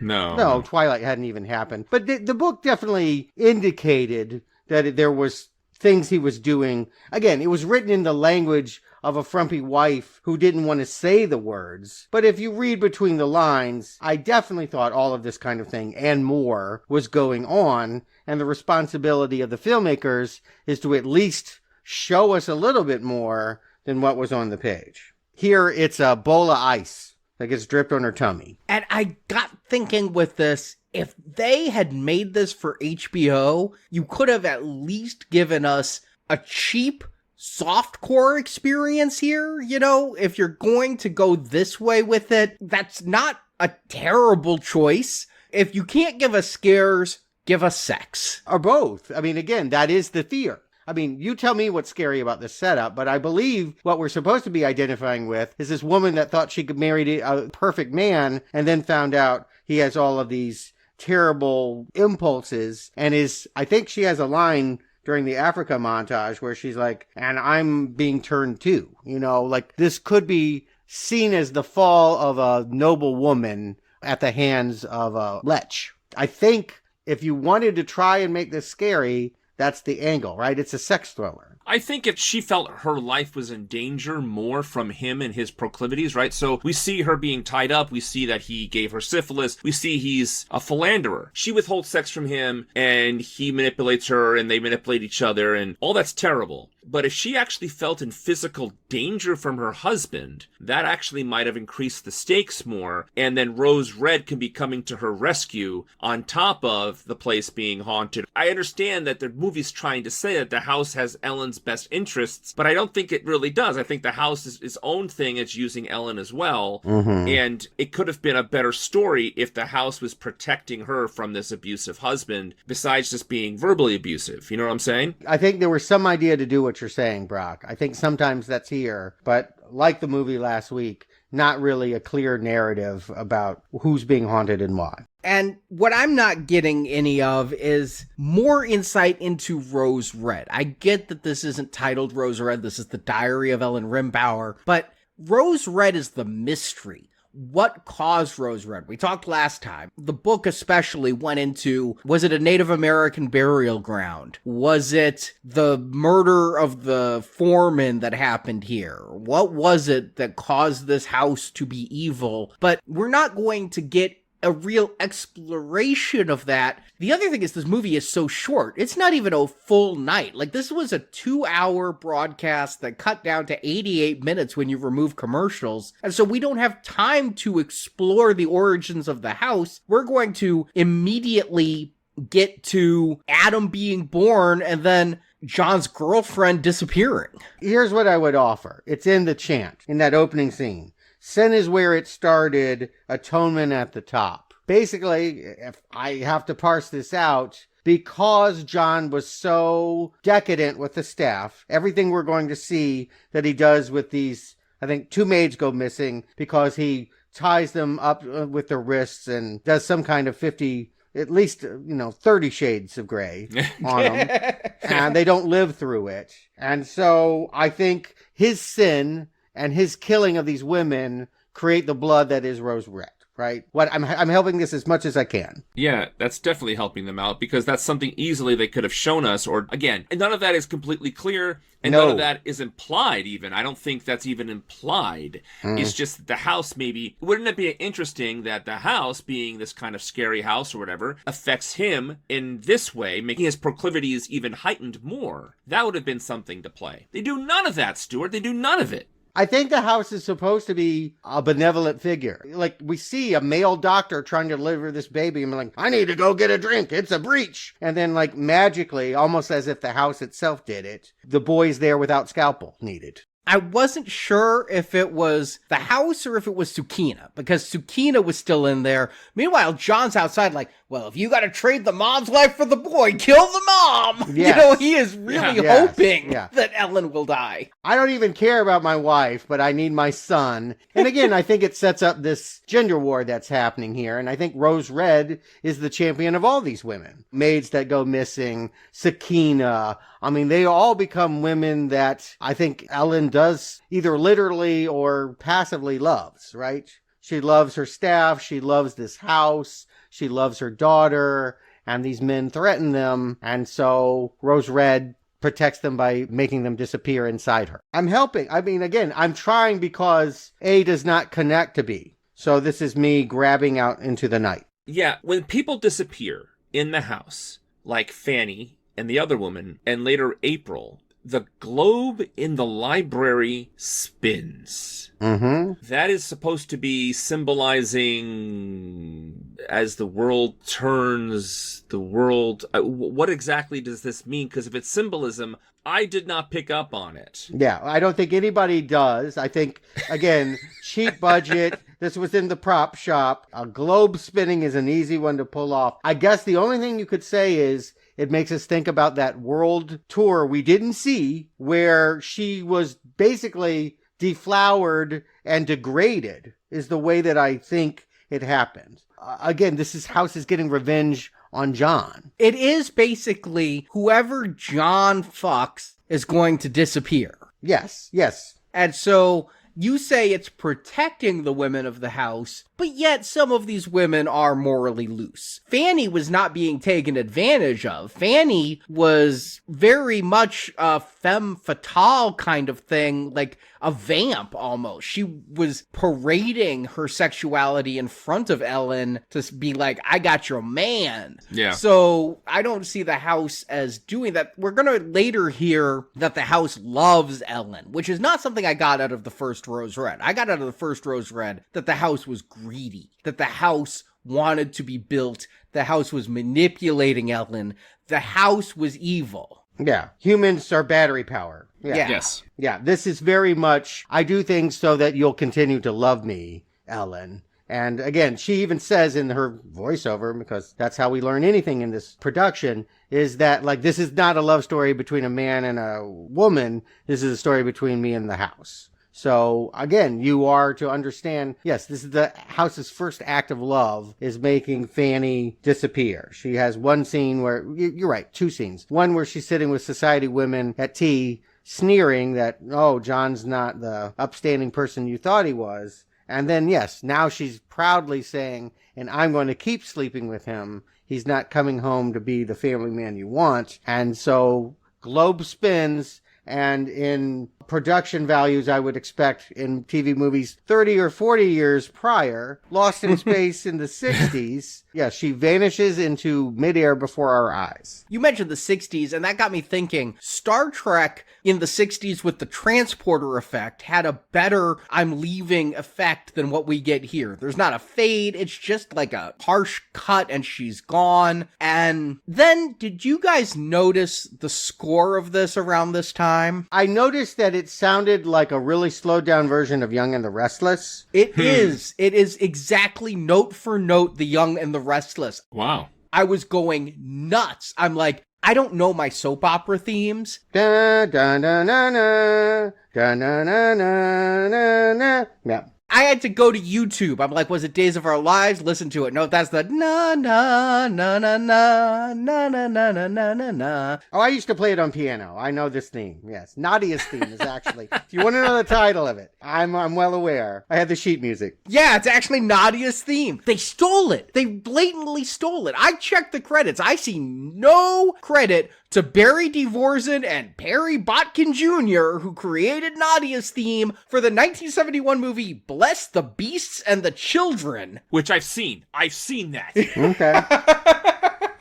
Twilight hadn't even happened. But the book definitely indicated that there was things he was doing. Again, it was written in the language of a frumpy wife who didn't want to say the words. But if you read between the lines, I definitely thought all of this kind of thing and more was going on. And the responsibility of the filmmakers is to at least show us a little bit more than what was on the page. Here, it's a bowl of ice that gets dripped on her tummy. And I got thinking with this, if they had made this for HBO, you could have at least given us a cheap softcore experience here. You know, if you're going to go this way with it, that's not a terrible choice. If you can't give us scares, give us sex. Or both. I mean, again, that is the fear. I mean, you tell me what's scary about this setup, but I believe what we're supposed to be identifying with is this woman that thought she could marry a perfect man and then found out he has all of these terrible impulses and I think she has a line during the Africa montage where she's like, and I'm being turned too. You know, like this could be seen as the fall of a noble woman at the hands of a lech. I think if you wanted to try and make this scary, that's the angle, right? It's a sex thriller. I think if she felt her life was in danger more from him and his proclivities, right? So we see her being tied up. We see that he gave her syphilis. We see he's a philanderer. She withholds sex from him and he manipulates her and they manipulate each other and all that's terrible. But if she actually felt in physical danger from her husband, that actually might have increased the stakes more. And then Rose Red can be coming to her rescue on top of the place being haunted. I understand that the movie's trying to say that the house has Ellen's best interests, but I don't think it really does. I think the house is its own thing. It's using Ellen as well. Mm-hmm. And it could have been a better story if the house was protecting her from this abusive husband, besides just being verbally abusive. You know what I'm saying? I think there was some idea to do what you're saying, Brock. I think sometimes that's here, but like the movie last week, not really a clear narrative about who's being haunted and why. And what I'm not getting any of is more insight into Rose Red. I get that this isn't titled Rose Red, this is the Diary of Ellen Rimbauer, but Rose Red is the mystery. What caused Rose Red? We talked last time. The book especially went into, was it a Native American burial ground? Was it the murder of the foreman that happened here? What was it that caused this house to be evil? But we're not going to get a real exploration of that. The other thing is this movie is so short. It's not even a full night. Like, this was a 2-hour broadcast that cut down to 88 minutes when you remove commercials. And so we don't have time to explore the origins of the house. We're going to immediately get to Adam being born and then John's girlfriend disappearing. Here's what I would offer. It's in the chant, in that opening scene. Sin is where it started, atonement at the top. Basically, if I have to parse this out, because John was so decadent with the staff, everything we're going to see that he does with these, I think 2 maids go missing because he ties them up with their wrists and does some kind of 50 at least, 30 shades of gray on them. And they don't live through it. And so I think his sin and his killing of these women create the blood that is Rose Red. Right? I'm helping this as much as I can. Yeah, that's definitely helping them out because that's something easily they could have shown us. Or again, and none of that is completely clear, and none of that is implied. Even I don't think that's even implied. It's just that the house maybe wouldn't it be interesting that the house, being this kind of scary house or whatever, affects him in this way, making his proclivities even heightened more. That would have been something to play. They do none of that, Stuart. They do none of it. I think the house is supposed to be a benevolent figure. Like, we see a male doctor trying to deliver this baby and be like, I need to go get a drink. It's a breach. And then, like, magically, almost as if the house itself did it, the boy's there without scalpel needed. I wasn't sure if it was the house or if it was Tsukina, because Tsukina was still in there. Meanwhile, John's outside like, well, if you gotta trade the mom's life for the boy, kill the mom! Yes. He is really hoping Yeah. that Ellen will die. I don't even care about my wife, but I need my son. And again, I think it sets up this gender war that's happening here. And I think Rose Red is the champion of all these women. Maids that go missing, Sakina. I mean, they all become women that I think Ellen does either literally or passively loves, right? She loves her staff. She loves this house. She loves her daughter. And these men threaten them. And so Rose Red protects them by making them disappear inside her. I'm helping. I mean, again, I'm trying because A does not connect to B. So this is me grabbing out into the night. Yeah, when people disappear in the house, like Fanny and the other woman, and later April, the globe in the library spins. Mm-hmm. That is supposed to be symbolizing as the world turns, the world... what exactly does this mean? Because if it's symbolism, I did not pick up on it. Yeah, I don't think anybody does. I think, again, cheap budget. This was in the prop shop. A globe spinning is an easy one to pull off. I guess the only thing you could say is it makes us think about that world tour we didn't see where she was basically deflowered and degraded is the way that I think it happened. Again, house is getting revenge on John. It is basically whoever John fucks is going to disappear. Yes, yes. And so you say it's protecting the women of the house, but yet some of these women are morally loose. Fanny was not being taken advantage of. Fanny was very much a femme fatale kind of thing, like a vamp almost. She was parading her sexuality in front of Ellen to be like, I got your man. Yeah. So I don't see the house as doing that. We're going to later hear that the house loves Ellen, which is not something I got out of the first Rose Red. I got out of the first Rose Red that the house was greedy, that the house wanted to be built, the house was manipulating Ellen, the house was evil. Yeah, humans are battery power. Yeah. Yes. Yeah, this is very much, I do things so that you'll continue to love me, Ellen. And again, she even says in her voiceover, because that's how we learn anything in this production, is that, like, this is not a love story between a man and a woman. This is a story between me and the house. So again, you are to understand, yes, this is the house's first act of love is making Fanny disappear. She has one scene where, you're right, two scenes. One where she's sitting with society women at tea, sneering that, oh, John's not the upstanding person you thought he was. And then, yes, now she's proudly saying, and I'm going to keep sleeping with him. He's not coming home to be the family man you want. And so globe spins. And in production values, I would expect in TV movies 30 or 40 years prior, Lost in Space in the 60s, yeah, she vanishes into midair before our eyes. You mentioned the 60s, and that got me thinking, Star Trek in the 60s with the transporter effect had a better I'm leaving effect than what we get here. There's not a fade, it's just like a harsh cut and she's gone. And then, did you guys notice the score of this around this time? I noticed that it sounded like a really slowed down version of Young and the Restless. It is. It is exactly note for note The Young and the Restless. Wow. I was going nuts. I'm like, I don't know my soap opera themes. Da da da na na da na na na na na. Yeah. I had to go to YouTube. I'm like, was it Days of Our Lives? Listen to it. No, that's the na na na na na na na na na na na na. Oh, I used to play it on piano. I know this theme. Yes. Nadia's theme is actually, if you want to know the title of it, I'm well aware. I had the sheet music. Yeah, it's actually Nadia's theme. They stole it. They blatantly stole it. I checked the credits. I see no credit to Barry Dvorak and Perry Botkin Jr., who created Nadia's theme for the 1971 movie Bless the Beasts and the Children. Which I've seen. I've seen that. Okay.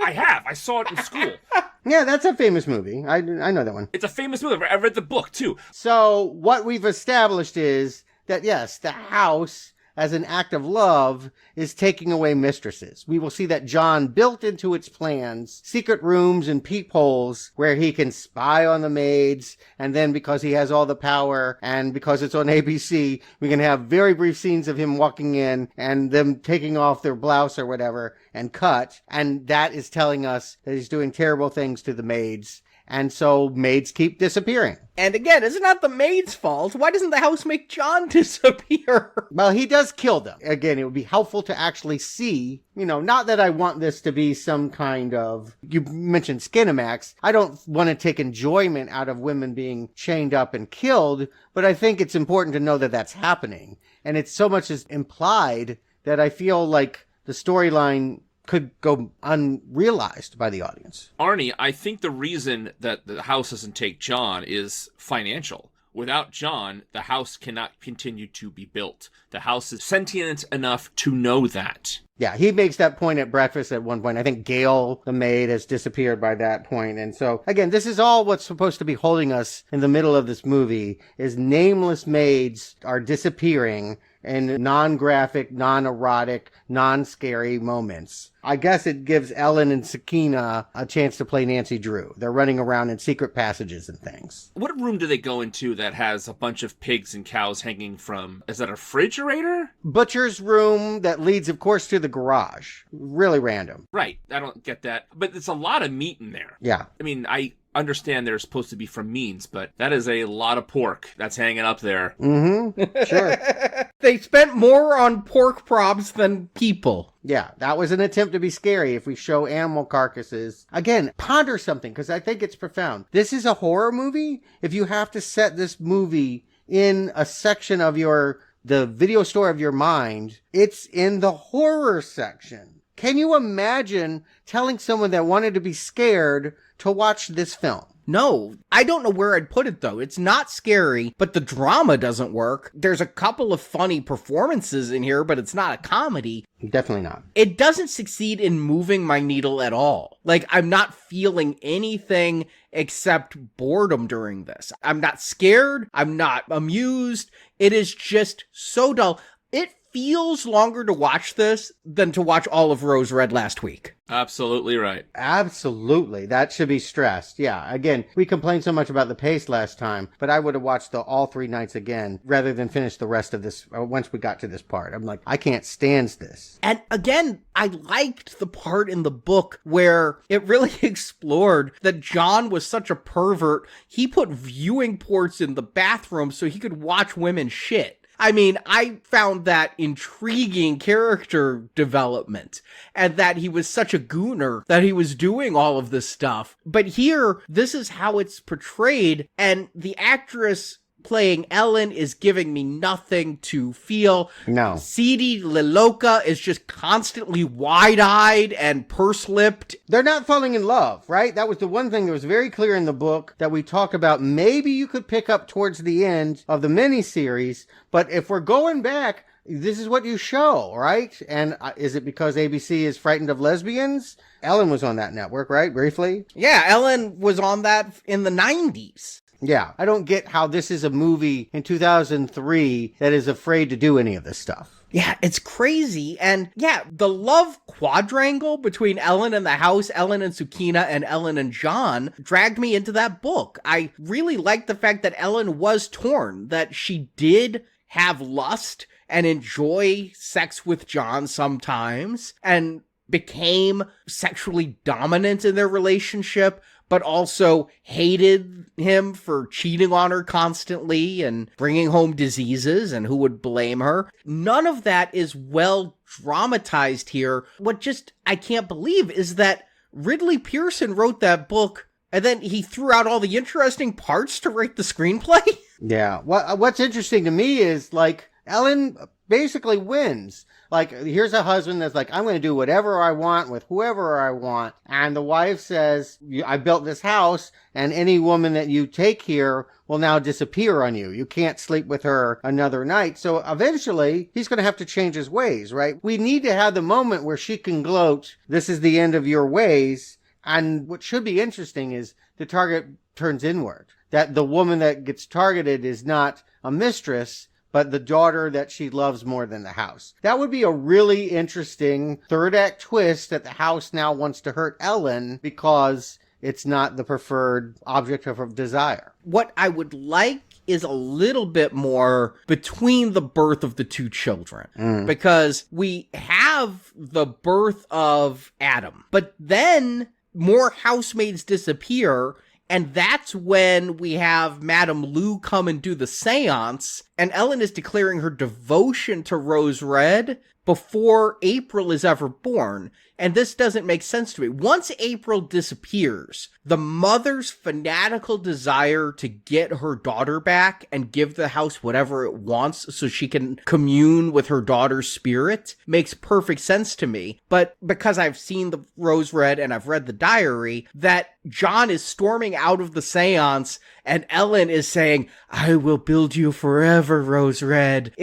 I have. I saw it in school. Yeah, that's a famous movie. I know that one. It's a famous movie. I read the book, too. So what we've established is that, yes, the house, as an act of love, is taking away mistresses. We will see that John built into its plans secret rooms and peepholes where he can spy on the maids, and then because he has all the power and because it's on ABC, we can have very brief scenes of him walking in and them taking off their blouse or whatever and cut, and that is telling us that he's doing terrible things to the maids. And so maids keep disappearing. And again, it's not the maid's fault. Why doesn't the house make John disappear? Well, he does kill them. Again, it would be helpful to actually see, not that I want this to be some kind of, you mentioned Skinamax. I don't want to take enjoyment out of women being chained up and killed, but I think it's important to know that that's happening. And it's so much as implied that I feel like the storyline could go unrealized by the audience. Arnie, I think the reason that the house doesn't take John is financial. Without John, the house cannot continue to be built. The house is sentient enough to know that. Yeah, he makes that point at breakfast at one point. I think Gail, the maid, has disappeared by that point. And so, again, this is all what's supposed to be holding us in the middle of this movie, is nameless maids are disappearing in non-graphic, non-erotic, non-scary moments. I guess it gives Ellen and Sakina a chance to play Nancy Drew. They're running around in secret passages and things. What room do they go into that has a bunch of pigs and cows hanging from? Is that a refrigerator? Butcher's room that leads, of course, to the garage. Really random. Right. I don't get that. But it's a lot of meat in there. Yeah. I mean, I understand they're supposed to be from means, but that is a lot of pork that's hanging up there. Mm-hmm. Sure. They spent more on pork props than people. Yeah, that was an attempt to be scary if we show animal carcasses. Again, ponder something, because I think it's profound. This is a horror movie. If you have to set this movie in a section of the video store of your mind, it's in the horror section. Can you imagine telling someone that wanted to be scared to watch this film? No, I don't know where I'd put it though. It's not scary, but the drama doesn't work. There's a couple of funny performances in here, but it's not a comedy. Definitely not. It doesn't succeed in moving my needle at all. Like, I'm not feeling anything except boredom during this. I'm not scared. I'm not amused. It is just so dull. It feels longer to watch this than to watch all of Rose Red last week. Absolutely right. Absolutely. That should be stressed. Yeah. Again, we complained so much about the pace last time, but I would have watched all 3 nights again rather than finish the rest of this once we got to this part. I'm like, I can't stand this. And again, I liked the part in the book where it really explored that John was such a pervert. He put viewing ports in the bathroom so he could watch women shit. I mean, I found that intriguing character development, and that he was such a gooner that he was doing all of this stuff. But here, this is how it's portrayed, and the actress playing Ellen is giving me nothing to feel. No. Tsidii Leloka is just constantly wide-eyed and purse-lipped. They're not falling in love, right? That was the one thing that was very clear in the book that we talk about. Maybe you could pick up towards the end of the miniseries, but if we're going back, this is what you show, right? And is it because ABC is frightened of lesbians? Ellen was on that network, right? Briefly? Yeah, Ellen was on that in the 90s. Yeah, I don't get how this is a movie in 2003 that is afraid to do any of this stuff. Yeah, it's crazy. And yeah, the love quadrangle between Ellen and the house, Ellen and Sakina, and Ellen and John dragged me into that book. I really liked the fact that Ellen was torn, that she did have lust and enjoy sex with John sometimes, and became sexually dominant in their relationship, but also hated him for cheating on her constantly and bringing home diseases, and who would blame her. None of that is well dramatized here. What just I can't believe is that Ridley Pearson wrote that book and then he threw out all the interesting parts to write the screenplay. Yeah. What's interesting to me is, like, Ellen basically wins. Like, here's a husband that's like, I'm going to do whatever I want with whoever I want. And the wife says, I built this house, and any woman that you take here will now disappear on you. You can't sleep with her another night. So eventually, he's going to have to change his ways, right? We need to have the moment where she can gloat, this is the end of your ways. And what should be interesting is the target turns inward. That the woman that gets targeted is not a mistress, but the daughter that she loves more than the house. That would be a really interesting third act twist, that the house now wants to hurt Ellen because it's not the preferred object of her desire. What I would like is a little bit more between the birth of the two children. Because we have the birth of Adam, but then more housemaids disappear. And that's when we have Madame Lou come and do the seance, and Ellen is declaring her devotion to Rose Red before April is ever born. And this doesn't make sense to me. Once April disappears, the mother's fanatical desire to get her daughter back and give the house whatever it wants so she can commune with her daughter's spirit makes perfect sense to me. But because I've seen the Rose Red and I've read the diary, that John is storming out of the seance and Ellen is saying, I will build you forever, Rose Red,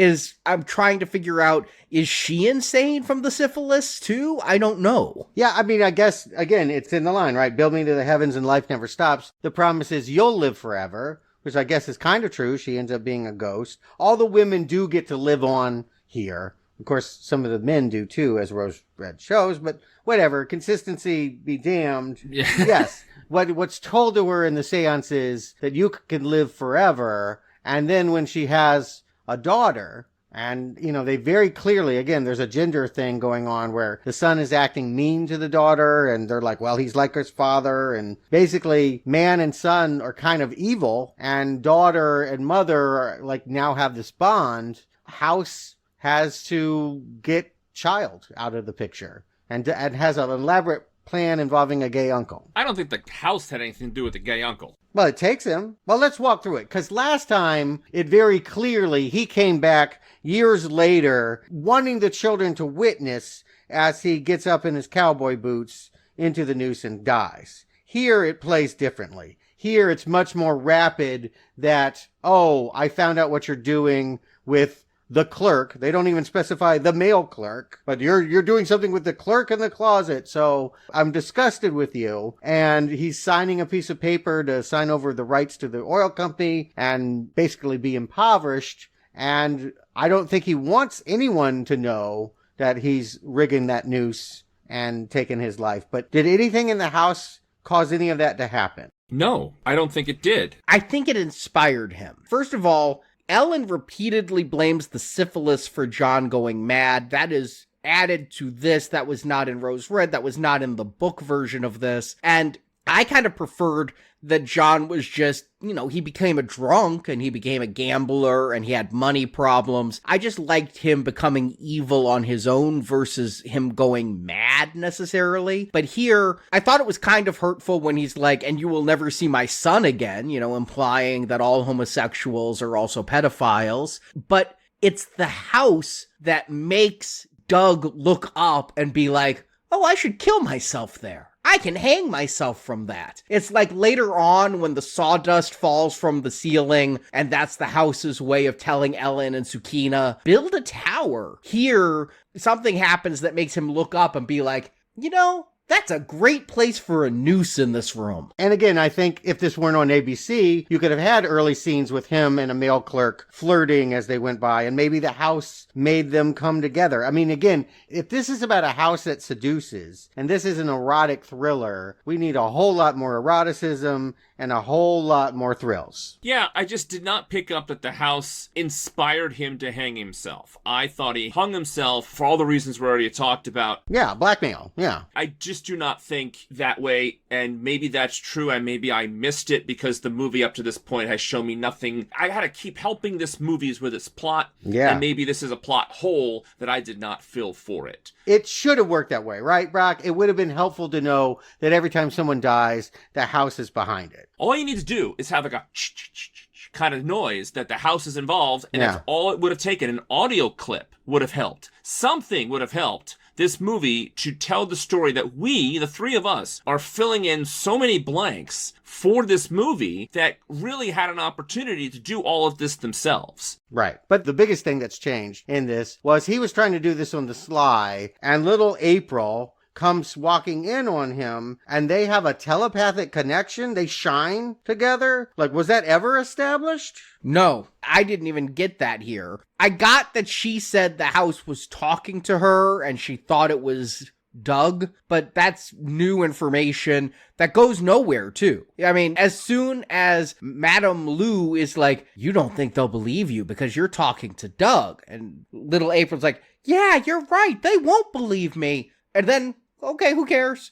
I'm trying to figure out, is she insane from the syphilis too? I don't know. Yeah, I mean, I guess, again, it's in the line, right? Build me to the heavens and life never stops. The promise is you'll live forever, which I guess is kind of true. She ends up being a ghost. All the women do get to live on here. Of course, some of the men do too, as Rose Red shows, but whatever. Consistency be damned. Yeah. Yes. What's told to her in the seance is that you can live forever. And then when she has a daughter, and, you know, they very clearly, again, there's a gender thing going on where the son is acting mean to the daughter, and they're like, well, he's like his father. And basically, man and son are kind of evil, and daughter and mother are, like, now have this bond. House has to get child out of the picture, and has an elaborate plan involving a gay uncle. I don't think the house had anything to do with the gay uncle. Well, it takes him. Well, let's walk through it, because last time, it very clearly, he came back years later wanting the children to witness as he gets up in his cowboy boots into the noose and dies. Here, it plays differently. Here, it's much more rapid that, oh, I found out what you're doing with the clerk. They don't even specify the male clerk, but you're doing something with the clerk in the closet. So I'm disgusted with you. And he's signing a piece of paper to sign over the rights to the oil company and basically be impoverished. And I don't think he wants anyone to know that he's rigging that noose and taking his life. But did anything in the house cause any of that to happen? No, I don't think it did. I think it inspired him. First of all, Ellen repeatedly blames the syphilis for John going mad. That is added to this. That was not in Rose Red. That was not in the book version of this. And I kind of preferred that John was just, you know, he became a drunk and he became a gambler and he had money problems. I just liked him becoming evil on his own versus him going mad necessarily. But here, I thought it was kind of hurtful when he's like, and you will never see my son again, you know, implying that all homosexuals are also pedophiles. But it's the house that makes Doug look up and be like, oh, I should kill myself there. I can hang myself from that. It's like later on when the sawdust falls from the ceiling, and that's the house's way of telling Ellen and Sukina, build a tower. Here, something happens that makes him look up and be like, you know, that's a great place for a noose in this room. And again, I think if this weren't on ABC, you could have had early scenes with him and a male clerk flirting as they went by, and maybe the house made them come together. I mean, again, if this is about a house that seduces, and this is an erotic thriller, we need a whole lot more eroticism and a whole lot more thrills. Yeah, I just did not pick up that the house inspired him to hang himself. I thought he hung himself for all the reasons we already talked about. Yeah, blackmail. Yeah. I just just do not think that way, and maybe that's true, and maybe I missed it because the movie up to this point has shown me nothing. I had to keep helping this movie with its plot, and maybe this is a plot hole that I did not fill for it. It should have worked that way, right, Brock? It would have been helpful to know that every time someone dies, the house is behind it. All you need to do is have like a kind of noise that the house is involved, and that's all it would have taken. An audio clip would have helped. Something would have helped this movie to tell the story that we, the three of us, are filling in so many blanks for this movie that really had an opportunity to do all of this themselves. Right. But the biggest thing that's changed in this was he was trying to do this on the sly, and little April comes walking in on him, and they have a telepathic connection. They shine together. Like, was that ever established? No, I didn't even get that here. I got that she said the house was talking to her and she thought it was Doug, but that's new information that goes nowhere too. I mean, as soon as Madame Lou is like, you don't think they'll believe you because you're talking to Doug, and little April's like, yeah, you're right, they won't believe me. And then, okay, who cares?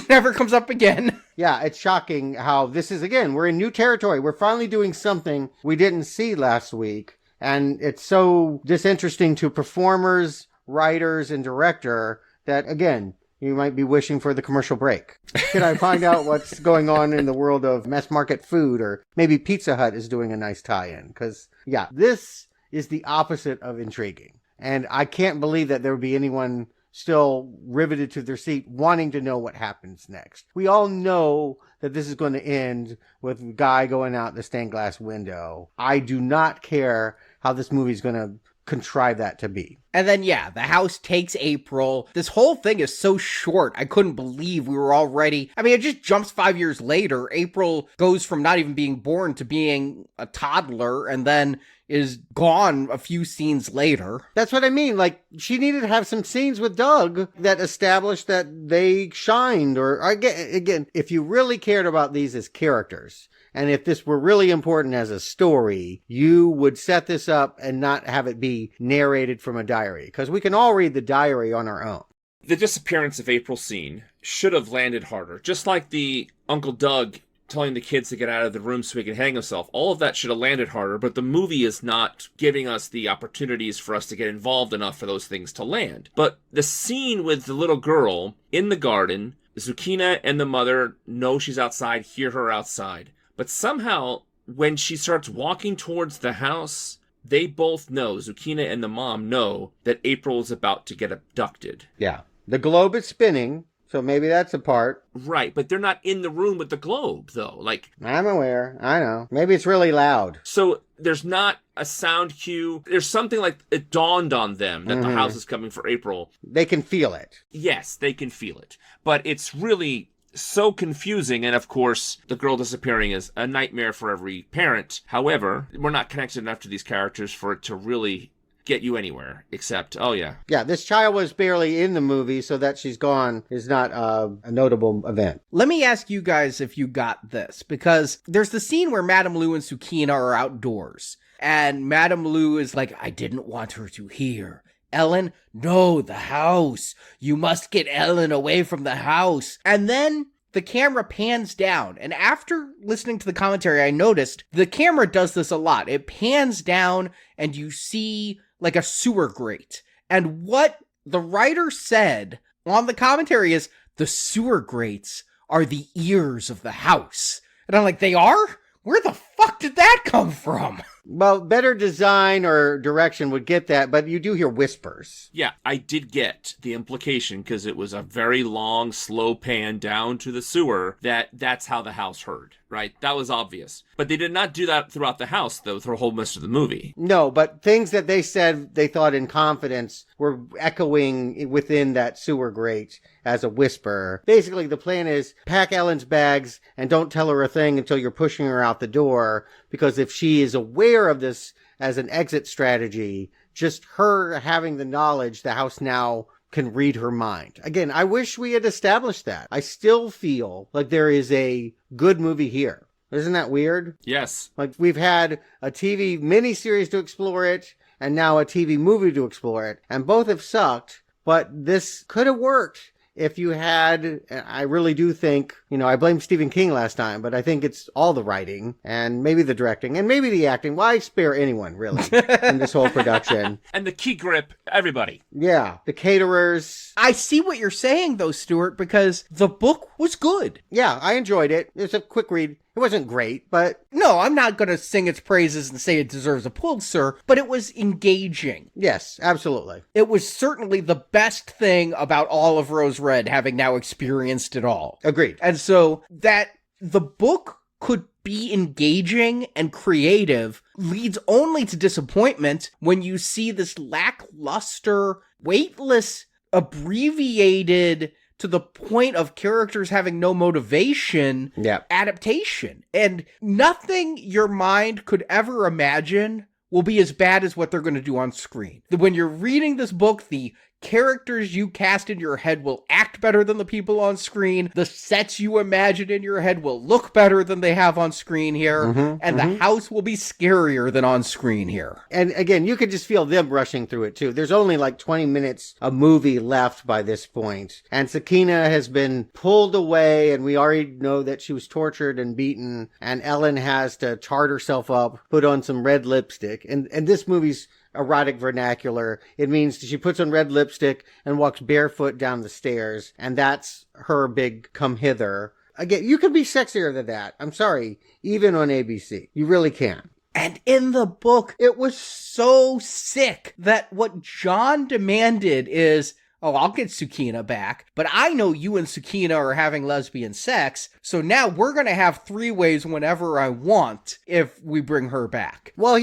Never comes up again. Yeah, it's shocking how this is, again, we're in new territory. We're finally doing something we didn't see last week. And it's so disinteresting to performers, writers, and director that, again, you might be wishing for the commercial break. Can I find out what's going on in the world of mass market food? Or maybe Pizza Hut is doing a nice tie-in. Because, yeah, this is the opposite of intriguing. And I can't believe that there would be anyone still riveted to their seat, wanting to know what happens next. We all know that this is going to end with a guy going out the stained glass window. I do not care how this movie is going to contrive that to be. And then, yeah, the house takes April. This whole thing is so short. I couldn't believe we were already... I mean, it just jumps 5 years later. April goes from not even being born to being a toddler, and then is gone a few scenes later. That's what I mean. Like, she needed to have some scenes with Doug that established that they shined. Or, again, if you really cared about these as characters, and if this were really important as a story, you would set this up and not have it be narrated from a diary. Because we can all read the diary on our own. The disappearance of April scene should have landed harder. Just like the Uncle Doug telling the kids to get out of the room so he can hang himself. All of that should have landed harder, but the movie is not giving us the opportunities for us to get involved enough for those things to land. But the scene with the little girl in the garden, Zucchina and the mother know she's outside, hear her outside. But somehow, when she starts walking towards the house, they both know, Zucchina and the mom know, that April is about to get abducted. Yeah. The globe is spinning. So maybe that's a part. Right, but they're not in the room with the globe, though. Like, I'm aware. I know. Maybe it's really loud. So there's not a sound cue. There's something like it dawned on them that the house is coming for April. They can feel it. Yes, they can feel it. But it's really so confusing, and of course, the girl disappearing is a nightmare for every parent. However, we're not connected enough to these characters for it to really get you anywhere, except, oh yeah. Yeah, this child was barely in the movie, so that she's gone is not a notable event. Let me ask you guys if you got this, because there's the scene where Madame Lou and Zucchina are outdoors, and Madame Lou is like, I didn't want her to hear. Ellen, no, the house. You must get Ellen away from the house. And then the camera pans down, and after listening to the commentary, I noticed the camera does this a lot. It pans down, and you see like a sewer grate. And what the writer said on the commentary is, the sewer grates are the ears of the house. And I'm like, they are? Where the fuck did that come from? Well, better design or direction would get that, but you do hear whispers. Yeah, I did get the implication, because it was a very long, slow pan down to the sewer, that's how the house heard, right? That was obvious. But they did not do that throughout the house, though, through the whole rest of the movie. No, but things that they said they thought in confidence were echoing within that sewer grate as a whisper. Basically, the plan is pack Ellen's bags and don't tell her a thing until you're pushing her out the door, because if she is aware of this as an exit strategy, just her having the knowledge, the house now can read her mind. Again, I wish we had established that. I still feel like there is a good movie here. Isn't that weird? Yes. Like, we've had a TV miniseries to explore it, and now a TV movie to explore it, and both have sucked, but this could have worked if you had, I really do think, I blamed Stephen King last time, but I think it's all the writing and maybe the directing and maybe the acting. Why spare anyone, really, in this whole production? And the key grip, everybody. Yeah, the caterers. I see what you're saying, though, Stuart, because the book was good. Yeah, I enjoyed it. It's a quick read. It wasn't great, but... No, I'm not going to sing its praises and say it deserves a Pulitzer, but it was engaging. Yes, absolutely. It was certainly the best thing about all of Rose Red, having now experienced it all. Agreed. And so that the book could be engaging and creative leads only to disappointment when you see this lackluster, weightless, abbreviated, to the point of characters having no motivation, adaptation. And nothing your mind could ever imagine will be as bad as what they're going to do on screen. When you're reading this book, the characters you cast in your head will act better than the people on screen. The sets you imagine in your head will look better than they have on screen here. The house will be scarier than on screen here. And again, you could just feel them rushing through it too. There's only like 20 minutes of movie left by this point. And Sakina has been pulled away, and we already know that she was tortured and beaten. And Ellen has to chart herself up, put on some red lipstick. And this movie's erotic vernacular. It means she puts on red lipstick and walks barefoot down the stairs, and that's her big come hither. Again, you could be sexier than that. I'm sorry, even on ABC. You really can. And in the book, it was so sick that what John demanded is, oh, I'll get Sakina back, but I know you and Sakina are having lesbian sex, so now we're going to have 3 ways whenever I want if we bring her back. Well,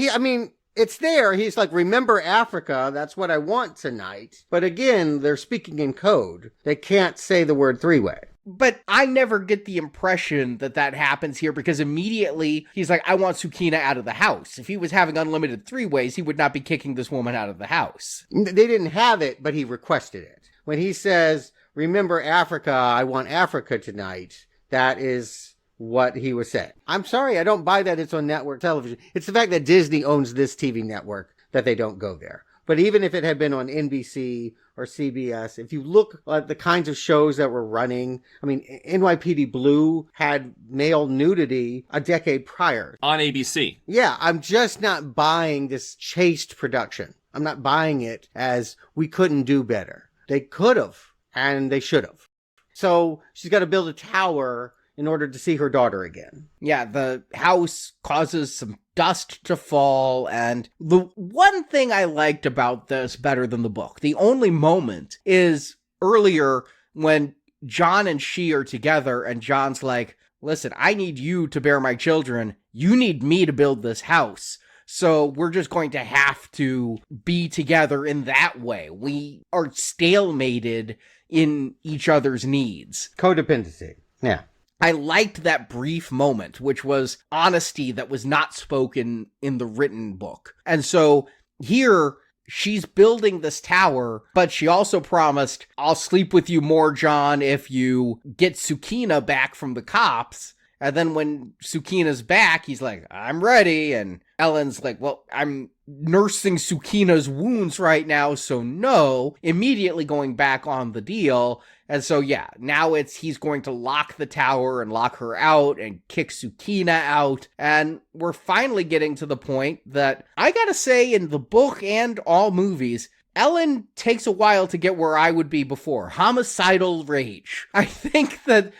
it's there. He's like, remember Africa. That's what I want tonight. But again, they're speaking in code. They can't say the word 3-way. But I never get the impression that happens here, because immediately he's like, I want Sakina out of the house. If he was having unlimited 3-ways, he would not be kicking this woman out of the house. They didn't have it, but he requested it. When he says, remember Africa, I want Africa tonight, that is what he was saying. I'm sorry, I don't buy that it's on network television. It's the fact that Disney owns this TV network that they don't go there. But even if it had been on NBC or CBS, if you look at the kinds of shows that were running, NYPD Blue had male nudity a decade prior. On ABC. Yeah, I'm just not buying this chaste production. I'm not buying it as we couldn't do better. They could have, and they should have. So she's got to build a tower in order to see her daughter again. Yeah, the house causes some dust to fall, and the one thing I liked about this better than the book, the only moment, is earlier when John and she are together, and John's like, listen, I need you to bear my children. You need me to build this house. So we're just going to have to be together in that way. We are stalemated in each other's needs. Codependency. Yeah. I liked that brief moment, which was honesty that was not spoken in the written book. And so here, she's building this tower, but she also promised, I'll sleep with you more, John, if you get Sakina back from the cops. And then when Sakina's back, he's like, I'm ready. And Ellen's like, well, I'm nursing Sakina's wounds right now, so no. Immediately going back on the deal. And so, yeah, now he's going to lock the tower and lock her out and kick Sakina out. And we're finally getting to the point that, I gotta say, in the book and all movies, Ellen takes a while to get where I would be before. Homicidal rage. I think that,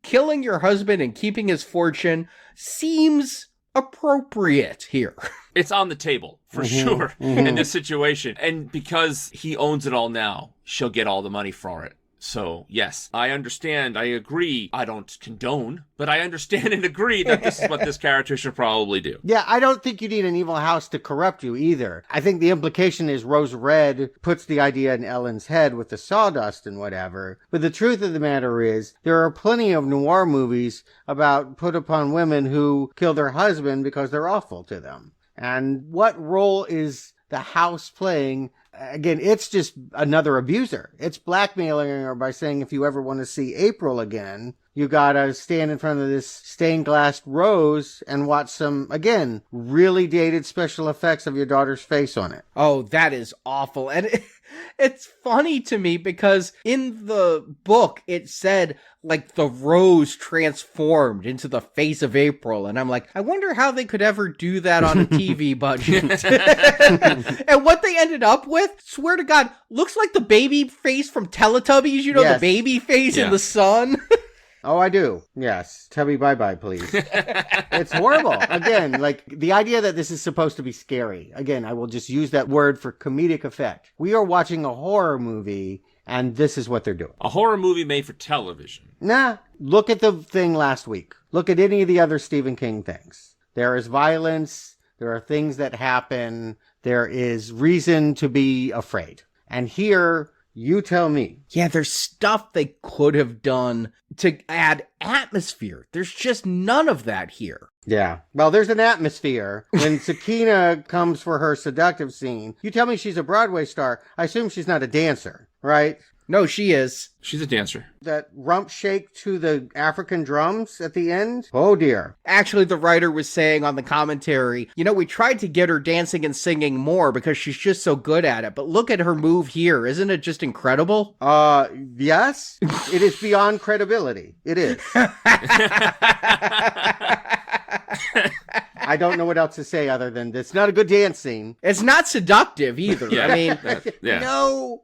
killing your husband and keeping his fortune seems appropriate here. It's on the table, for sure, in this situation. And because he owns it all now, she'll get all the money for it. So, yes, I understand, I agree. I don't condone, but I understand and agree that this is what this character should probably do. Yeah, I don't think you need an evil house to corrupt you either. I think the implication is Rose Red puts the idea in Ellen's head with the sawdust and whatever. But the truth of the matter is, there are plenty of noir movies about put upon women who kill their husband because they're awful to them. And what role is the house playing again, it's just another abuser. It's blackmailing her by saying, if you ever want to see April again, you gotta stand in front of this stained glass rose and watch some, again, really dated special effects of your daughter's face on it. Oh, that is awful. And it's funny to me because in the book, it said, like, the rose transformed into the face of April. And I'm like, I wonder how they could ever do that on a TV budget. And what they ended up with, swear to God, looks like the baby face from Teletubbies. You know, Yes. the baby face in the sun. Oh, I do. Yes. Tubby bye-bye, please. It's horrible. Again, like, the idea that this is supposed to be scary. Again, I will just use that word for comedic effect. We are watching a horror movie, and this is what they're doing. A horror movie made for television. Nah. Look at the thing last week. Look at any of the other Stephen King things. There is violence. There are things that happen. There is reason to be afraid. And here, you tell me. Yeah, there's stuff they could have done to add atmosphere. There's just none of that here. Yeah. Well, there's an atmosphere. When Sakina comes for her seductive scene, you tell me she's a Broadway star. I assume she's not a dancer, right? No, she is. She's a dancer. That rump shake to the African drums at the end? Oh, dear. Actually, the writer was saying on the commentary, you know, we tried to get her dancing and singing more because she's just so good at it. But look at her move here. Isn't it just incredible? Yes. It is beyond credibility. It is. I don't know what else to say other than it's not a good dance scene. It's not seductive either. Yeah. I mean, Yeah. No.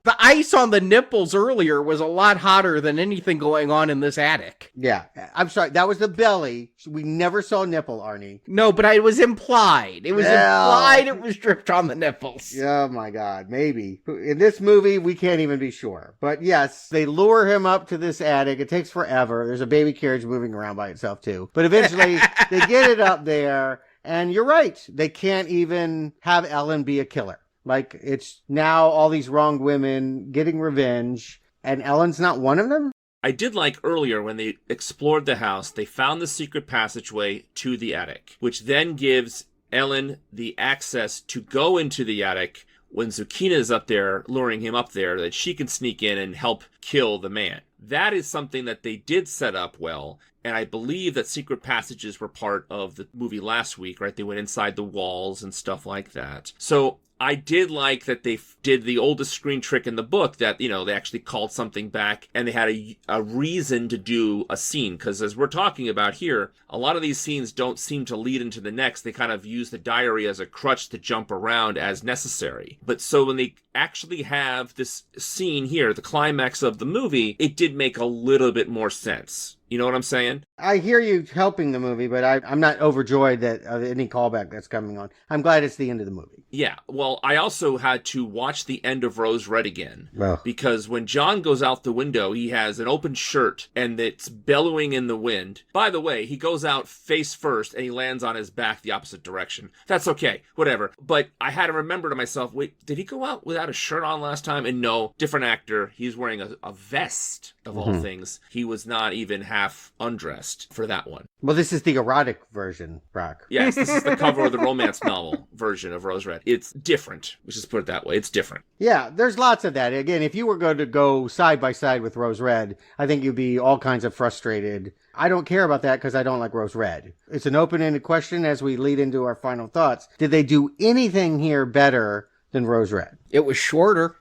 the ice on the nipples earlier was a lot hotter than anything going on in this attic. Yeah. I'm sorry. That was the belly. We never saw nipple, Arnie. No, but it was implied. It was implied it was dripped on the nipples. Oh my God, maybe. In this movie, we can't even be sure. But yes, they lure him up to this attic. It takes forever. There's a baby carriage moving around by itself too. But eventually, they get it up there. And you're right. They can't even have Ellen be a killer. Like, it's now all these wronged women getting revenge. And Ellen's not one of them? I did like earlier when they explored the house, they found the secret passageway to the attic, which then gives Ellen the access to go into the attic when Zucchina is up there, luring him up there, that she can sneak in and help kill the man. That is something that they did set up well, and I believe that secret passages were part of the movie last week, right? They went inside the walls and stuff like that. So I did like that they did the oldest screen trick in the book that, you know, they actually called something back and they had a reason to do a scene. Because as we're talking about here, a lot of these scenes don't seem to lead into the next. They kind of use the diary as a crutch to jump around as necessary. But so when they actually have this scene here, the climax of the movie, it did make a little bit more sense. You know what I'm saying? I hear you helping the movie, but I'm not overjoyed that any callback that's coming on. I'm glad it's the end of the movie. Yeah. Well, I also had to watch the end of Rose Red again. Well. Because when John goes out the window, he has an open shirt and it's bellowing in the wind. By the way, he goes out face first and he lands on his back the opposite direction. That's okay. Whatever. But I had to remember to myself, wait, did he go out without a shirt on last time? And no, different actor. He's wearing a vest of all things. He was not even half undressed for that one. Well, this is the erotic version, Brock. Yes, this is the cover of the romance novel version of Rose Red. It's different. Let's just put it that way. It's different. Yeah, there's lots of that. Again, if you were going to go side by side with Rose Red, I think you'd be all kinds of frustrated. I don't care about that because I don't like Rose Red. It's an open-ended question as we lead into our final thoughts. Did they do anything here better than Rose Red? It was shorter.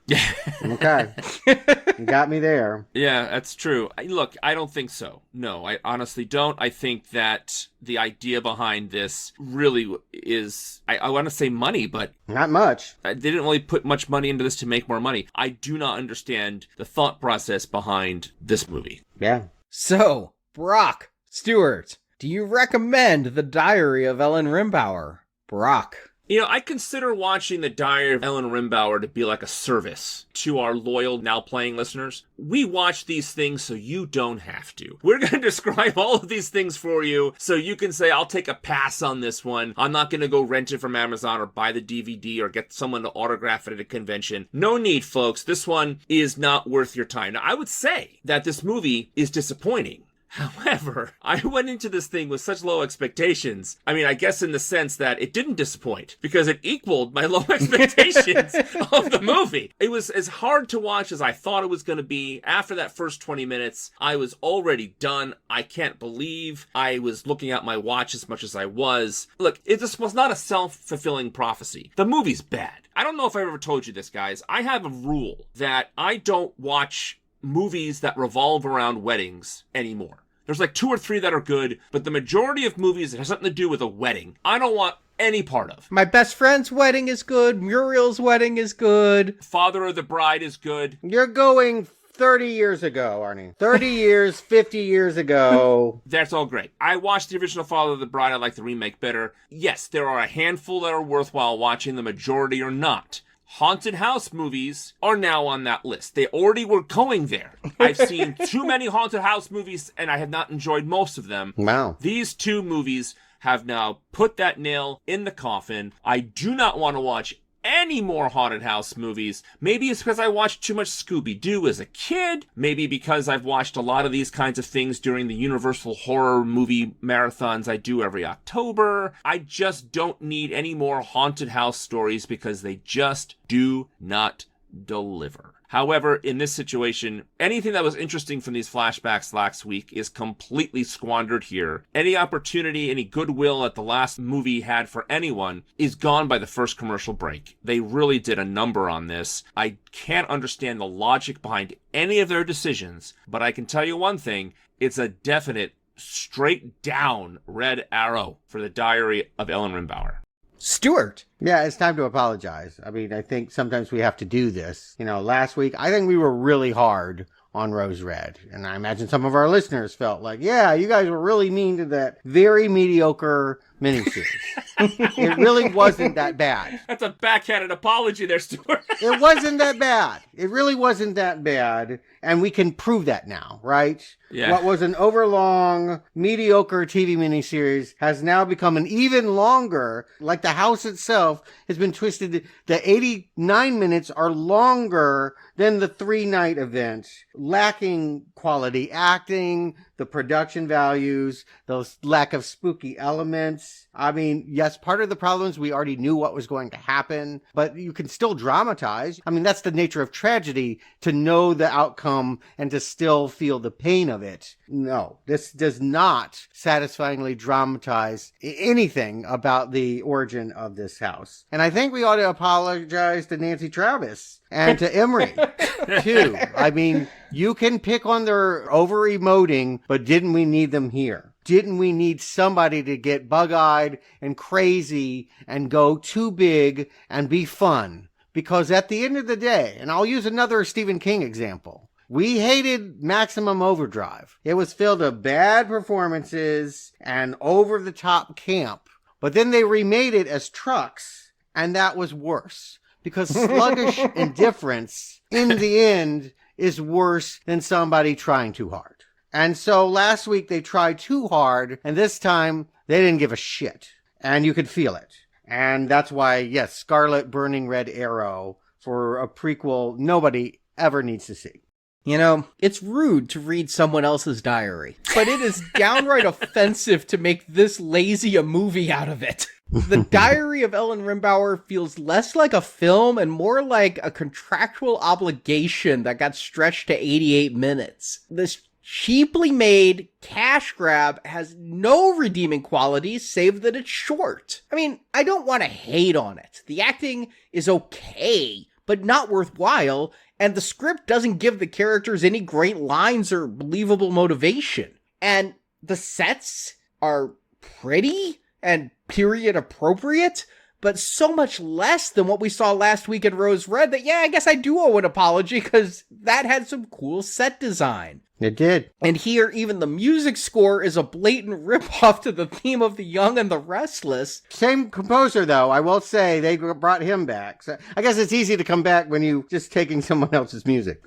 Okay. You got me there. Yeah, that's true. Look, I don't think so. No, I honestly don't. I think that the idea behind this really is, I want to say money, but not much. They didn't really put much money into this to make more money. I do not understand the thought process behind this movie. Yeah. So, Brock, Stewart, do you recommend The Diary of Ellen Rimbauer? Brock. You know, I consider watching The Diary of Ellen Rimbauer to be like a service to our loyal Now Playing listeners. We watch these things so you don't have to. We're going to describe all of these things for you so you can say, I'll take a pass on this one. I'm not going to go rent it from Amazon or buy the DVD or get someone to autograph it at a convention. No need, folks. This one is not worth your time. Now, I would say that this movie is disappointing. However, I went into this thing with such low expectations. I mean, I guess in the sense that it didn't disappoint because it equaled my low expectations of the movie. It was as hard to watch as I thought it was going to be. After that first 20 minutes, I was already done. I can't believe I was looking at my watch as much as I was. Look, this was not a self-fulfilling prophecy. The movie's bad. I don't know if I've ever told you this, guys. I have a rule that I don't watch movies that revolve around weddings anymore. There's like 2 or 3 that are good, but the majority of movies that have something to do with a wedding, I don't want any part of. My best friend's wedding is good. Muriel's wedding is good. Father of the Bride is good. You're going 30 years ago, Arnie. 30 years, 50 years ago. That's all great. I watched the original Father of the Bride. I like the remake better. Yes, there are a handful that are worthwhile watching. The majority are not. Haunted house movies are now on that list. They already were going there. I've seen too many haunted house movies, and I have not enjoyed most of them. Wow. These 2 movies have now put that nail in the coffin. I do not want to watch any more haunted house movies. Maybe it's because I watched too much Scooby-Doo as a kid. Maybe because I've watched a lot of these kinds of things during the Universal horror movie marathons I do every October. I just don't need any more haunted house stories because they just do not deliver. However, in this situation, anything that was interesting from these flashbacks last week is completely squandered here. Any opportunity, any goodwill that the last movie had for anyone is gone by the first commercial break. They really did a number on this. I can't understand the logic behind any of their decisions, but I can tell you one thing, it's a definite straight down red arrow for the Diary of Ellen Rimbauer. Stuart. Yeah, it's time to apologize. I mean, I think sometimes we have to do this. You know, last week, I think we were really hard on Rose Red. And I imagine some of our listeners felt like, yeah, you guys were really mean to that very mediocre miniseries. It really wasn't that bad. That's a backhanded apology there, Stuart. It wasn't that bad. It really wasn't that bad. And we can prove that now, right? Yeah. What was an overlong, mediocre TV miniseries has now become an even longer, like the house itself has been twisted. The 89 minutes are longer than the 3-night event, lacking quality acting, the production values, the lack of spooky elements. I mean, yes, part of the problem is we already knew what was going to happen, but you can still dramatize. I mean, that's the nature of tragedy, to know the outcome and to still feel the pain of it. No, this does not satisfyingly dramatize anything about the origin of this house. And I think we ought to apologize to Nancy Travis and to Emery, too. I mean, you can pick on their over-emoting, but didn't we need them here? Didn't we need somebody to get bug-eyed and crazy and go too big and be fun? Because at the end of the day, and I'll use another Stephen King example, we hated Maximum Overdrive. It was filled with bad performances and over-the-top camp. But then they remade it as Trucks, and that was worse. Because sluggish indifference, in the end, is worse than somebody trying too hard. And so last week they tried too hard, and this time they didn't give a shit. And you could feel it. And that's why, yes, Scarlet Burning Red Arrow for a prequel nobody ever needs to see. You know, it's rude to read someone else's diary, but it is downright offensive to make this lazy a movie out of it. The Diary of Ellen Rimbauer feels less like a film and more like a contractual obligation that got stretched to 88 minutes. This cheaply made cash grab has no redeeming qualities save that it's short. I mean, I don't want to hate on it. The acting is okay, but not worthwhile, and the script doesn't give the characters any great lines or believable motivation. And the sets are pretty and period appropriate, but so much less than what we saw last week in Rose Red that, yeah, I guess I do owe an apology, because that had some cool set design. It did. And here, even the music score is a blatant ripoff to the theme of The Young and the Restless. Same composer, though. I will say they brought him back. So I guess it's easy to come back when you just taking someone else's music.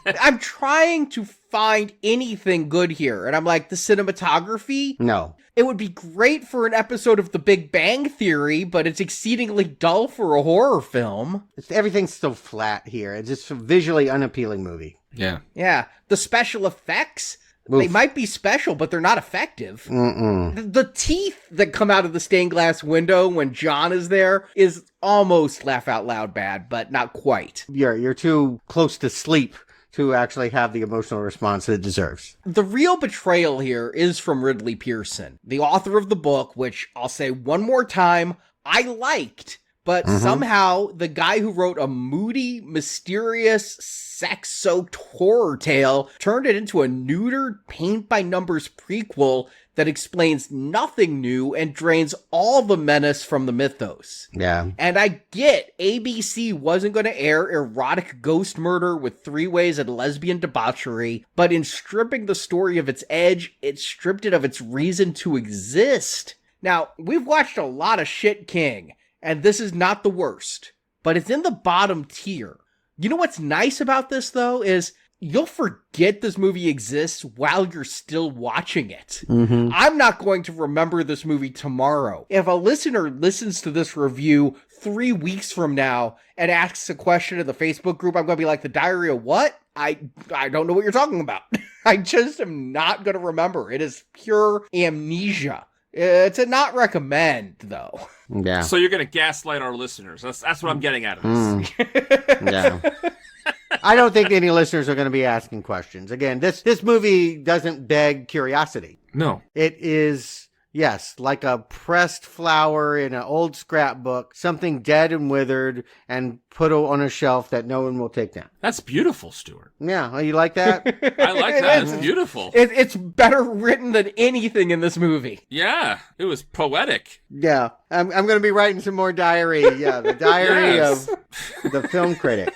I'm trying to find anything good here, and I'm like, the cinematography? No. It would be great for an episode of The Big Bang Theory, but it's exceedingly dull for a horror film. Everything's so flat here. It's just a visually unappealing movie. Yeah. Yeah. The special effects? Oof. They might be special, but they're not effective. Mm-mm. The teeth that come out of the stained glass window when John is there is almost laugh out loud bad, but not quite. You're too close to sleep to actually have the emotional response that it deserves. The real betrayal here is from Ridley Pearson, the author of the book, which I'll say one more time, I liked. But somehow, the guy who wrote a moody, mysterious, sex-soaked horror tale turned it into a neutered, paint-by-numbers prequel that explains nothing new and drains all the menace from the mythos. Yeah. And I get ABC wasn't going to air erotic ghost murder with three-ways and lesbian debauchery, but in stripping the story of its edge, it stripped it of its reason to exist. Now, we've watched a lot of shit King, and this is not the worst, but it's in the bottom tier. You know what's nice about this, though, is you'll forget this movie exists while you're still watching it. I'm not going to remember this movie tomorrow. If a listener listens to this review 3 weeks from now and asks a question in the Facebook group, I'm going to be like, the Diary of what? I don't know what you're talking about. I just am not going to remember. It is pure amnesia. It's a not recommend, though. Yeah. So you're going to gaslight our listeners. That's what I'm getting out of this. Yeah. I don't think any listeners are going to be asking questions. Again, this movie doesn't beg curiosity. No. It is, yes, like a pressed flower in an old scrapbook, something dead and withered and put on a shelf that no one will take down. That's beautiful, Stuart. Yeah, you like that? I like that. It's beautiful. It's better written than anything in this movie. Yeah, it was poetic. Yeah. I'm going to be writing some more diary. Yeah, the diary Yes. of the film critic.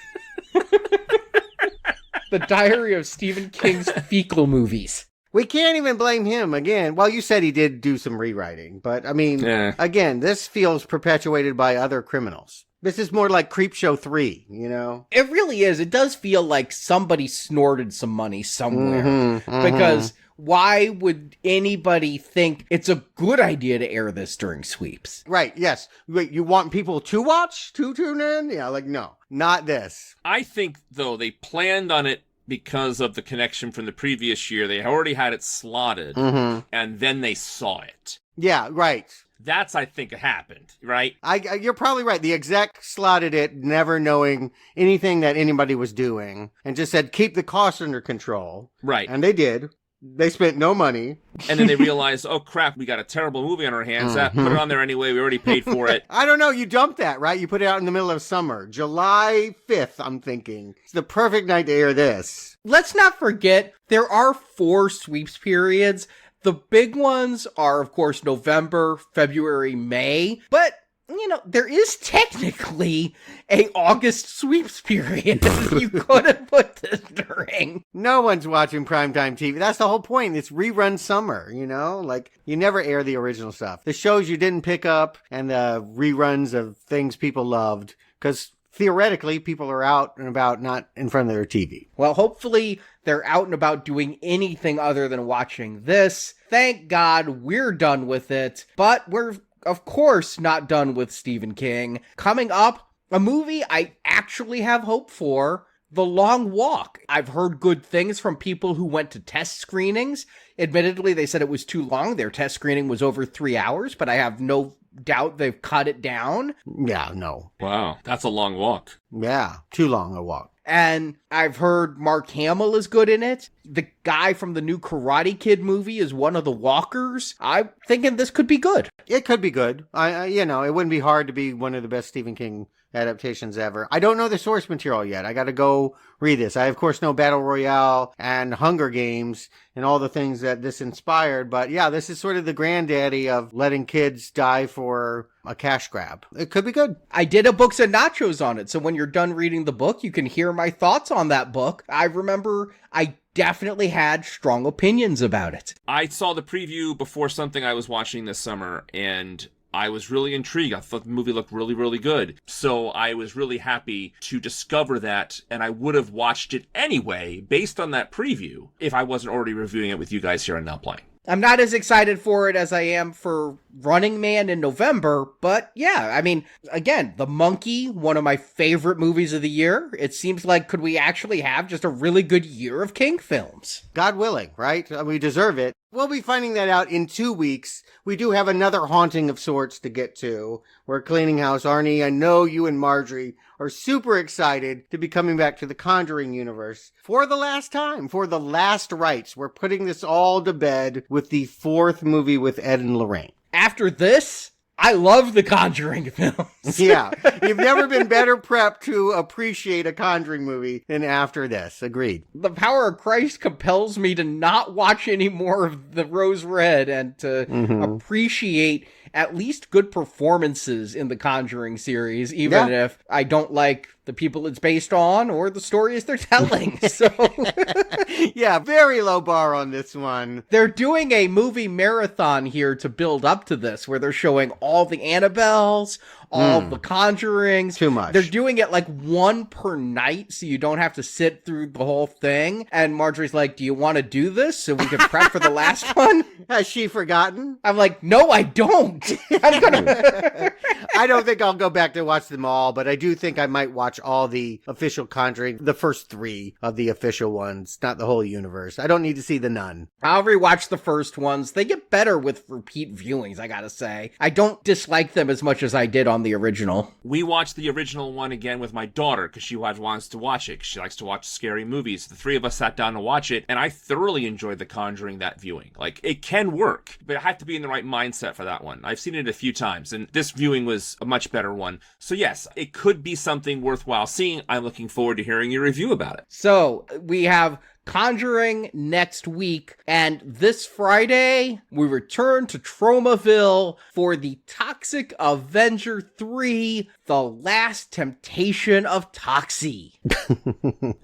The Diary of Stephen King's fecal movies. We can't even blame him again. Well, you said he did do some rewriting, but I mean, again, this feels perpetuated by other criminals. This is more like Creepshow 3, you know? It really is. It does feel like somebody snorted some money somewhere. Because why would anybody think it's a good idea to air this during sweeps? Right, yes. Wait, you want people to watch, to tune in? Yeah, like, no, not this. I think, though, they planned on it because of the connection from the previous year. They already had it slotted, and then they saw it. Yeah, right. That's, I think, happened, right? You're probably right. The exec slotted it, never knowing anything that anybody was doing, and just said, keep the cost under control. Right. And they did. They spent no money. And then they realized, oh, crap, we got a terrible movie on our hands. Put it on there anyway. We already paid for it. I don't know. You dumped that, right? You put it out in the middle of summer. July 5th, I'm thinking. It's the perfect night to air this. Let's not forget, there are 4 sweeps periods. The big ones are, of course, November, February, May. But, you know, there is technically a August sweeps period you could have put this during. No one's watching primetime TV. That's the whole point. It's rerun summer, you know? Like, you never air the original stuff. The shows you didn't pick up and the reruns of things people loved. Because theoretically, people are out and about, not in front of their TV. Well, hopefully they're out and about doing anything other than watching this. Thank God we're done with it. But we're, of course, not done with Stephen King. Coming up, a movie I actually have hope for, The Long Walk. I've heard good things from people who went to test screenings. Admittedly, they said it was too long. Their test screening was over 3 hours, but I have no doubt they've cut it down. Yeah, no. Wow, that's a long walk. Yeah, too long a walk. And I've heard Mark Hamill is good in it. The guy from the new Karate Kid movie is one of the walkers. I'm thinking this could be good. It could be good. You know, it wouldn't be hard to be one of the best Stephen King adaptations ever. I don't know the source material yet. I got to go read this. I, of course, know Battle Royale and Hunger Games and all the things that this inspired. But yeah, this is sort of the granddaddy of letting kids die for a cash grab. It could be good. I did a Books and Nachos on it. So when you're done reading the book, you can hear my thoughts on that book. I remember I definitely had strong opinions about it. I saw the preview before something I was watching this summer, and I was really intrigued. I thought the movie looked really, really good. So I was really happy to discover that, and I would have watched it anyway, based on that preview, if I wasn't already reviewing it with you guys here on Now Playing. I'm not as excited for it as I am for Running Man in November, but yeah, I mean, again, The Monkey, one of my favorite movies of the year. It seems like, could we actually have just a really good year of kink films? God willing, right? We deserve it. We'll be finding that out in 2 weeks. We do have another haunting of sorts to get to. We're cleaning house. Arnie, I know you and Marjorie are super excited to be coming back to the Conjuring universe for the last time, for the last rites. We're putting this all to bed with the 4th movie with Ed and Lorraine. After this, I love the Conjuring films. Yeah, you've never been better prepped to appreciate a Conjuring movie than after this. Agreed. The power of Christ compels me to not watch any more of the Rose Red and to appreciate at least good performances in the Conjuring series, even if I don't like the people it's based on or the stories they're telling. So yeah, very low bar on this one. They're doing a movie marathon here to build up to this, where they're showing all the Annabelles, all the Conjurings. Too much. They're doing it like one per night, so you don't have to sit through the whole thing. And Marjorie's like, do you want to do this so we can prep for the last one? Has she forgotten? I'm like, no, I don't. I'm gonna... I don't think I'll go back to watch them all, but I do think I might watch all the official Conjuring, the first 3 of the official ones, not the whole universe. I don't need to see the Nun. I'll rewatch the first ones. They get better with repeat viewings, I gotta say. I don't dislike them as much as I did on the original. We watched the original one again with my daughter because she wants to watch it. She likes to watch scary movies. The 3 of us sat down to watch it, and I thoroughly enjoyed The Conjuring that viewing. Like, it can work, but I have to be in the right mindset for that one. I've seen it a few times, and this viewing was a much better one. So yes, it could be something worthwhile seeing. I'm looking forward to hearing your review about it. So we have Conjuring next week, and this Friday we return to Tromaville for the Toxic Avenger 3, The Last Temptation of Toxie.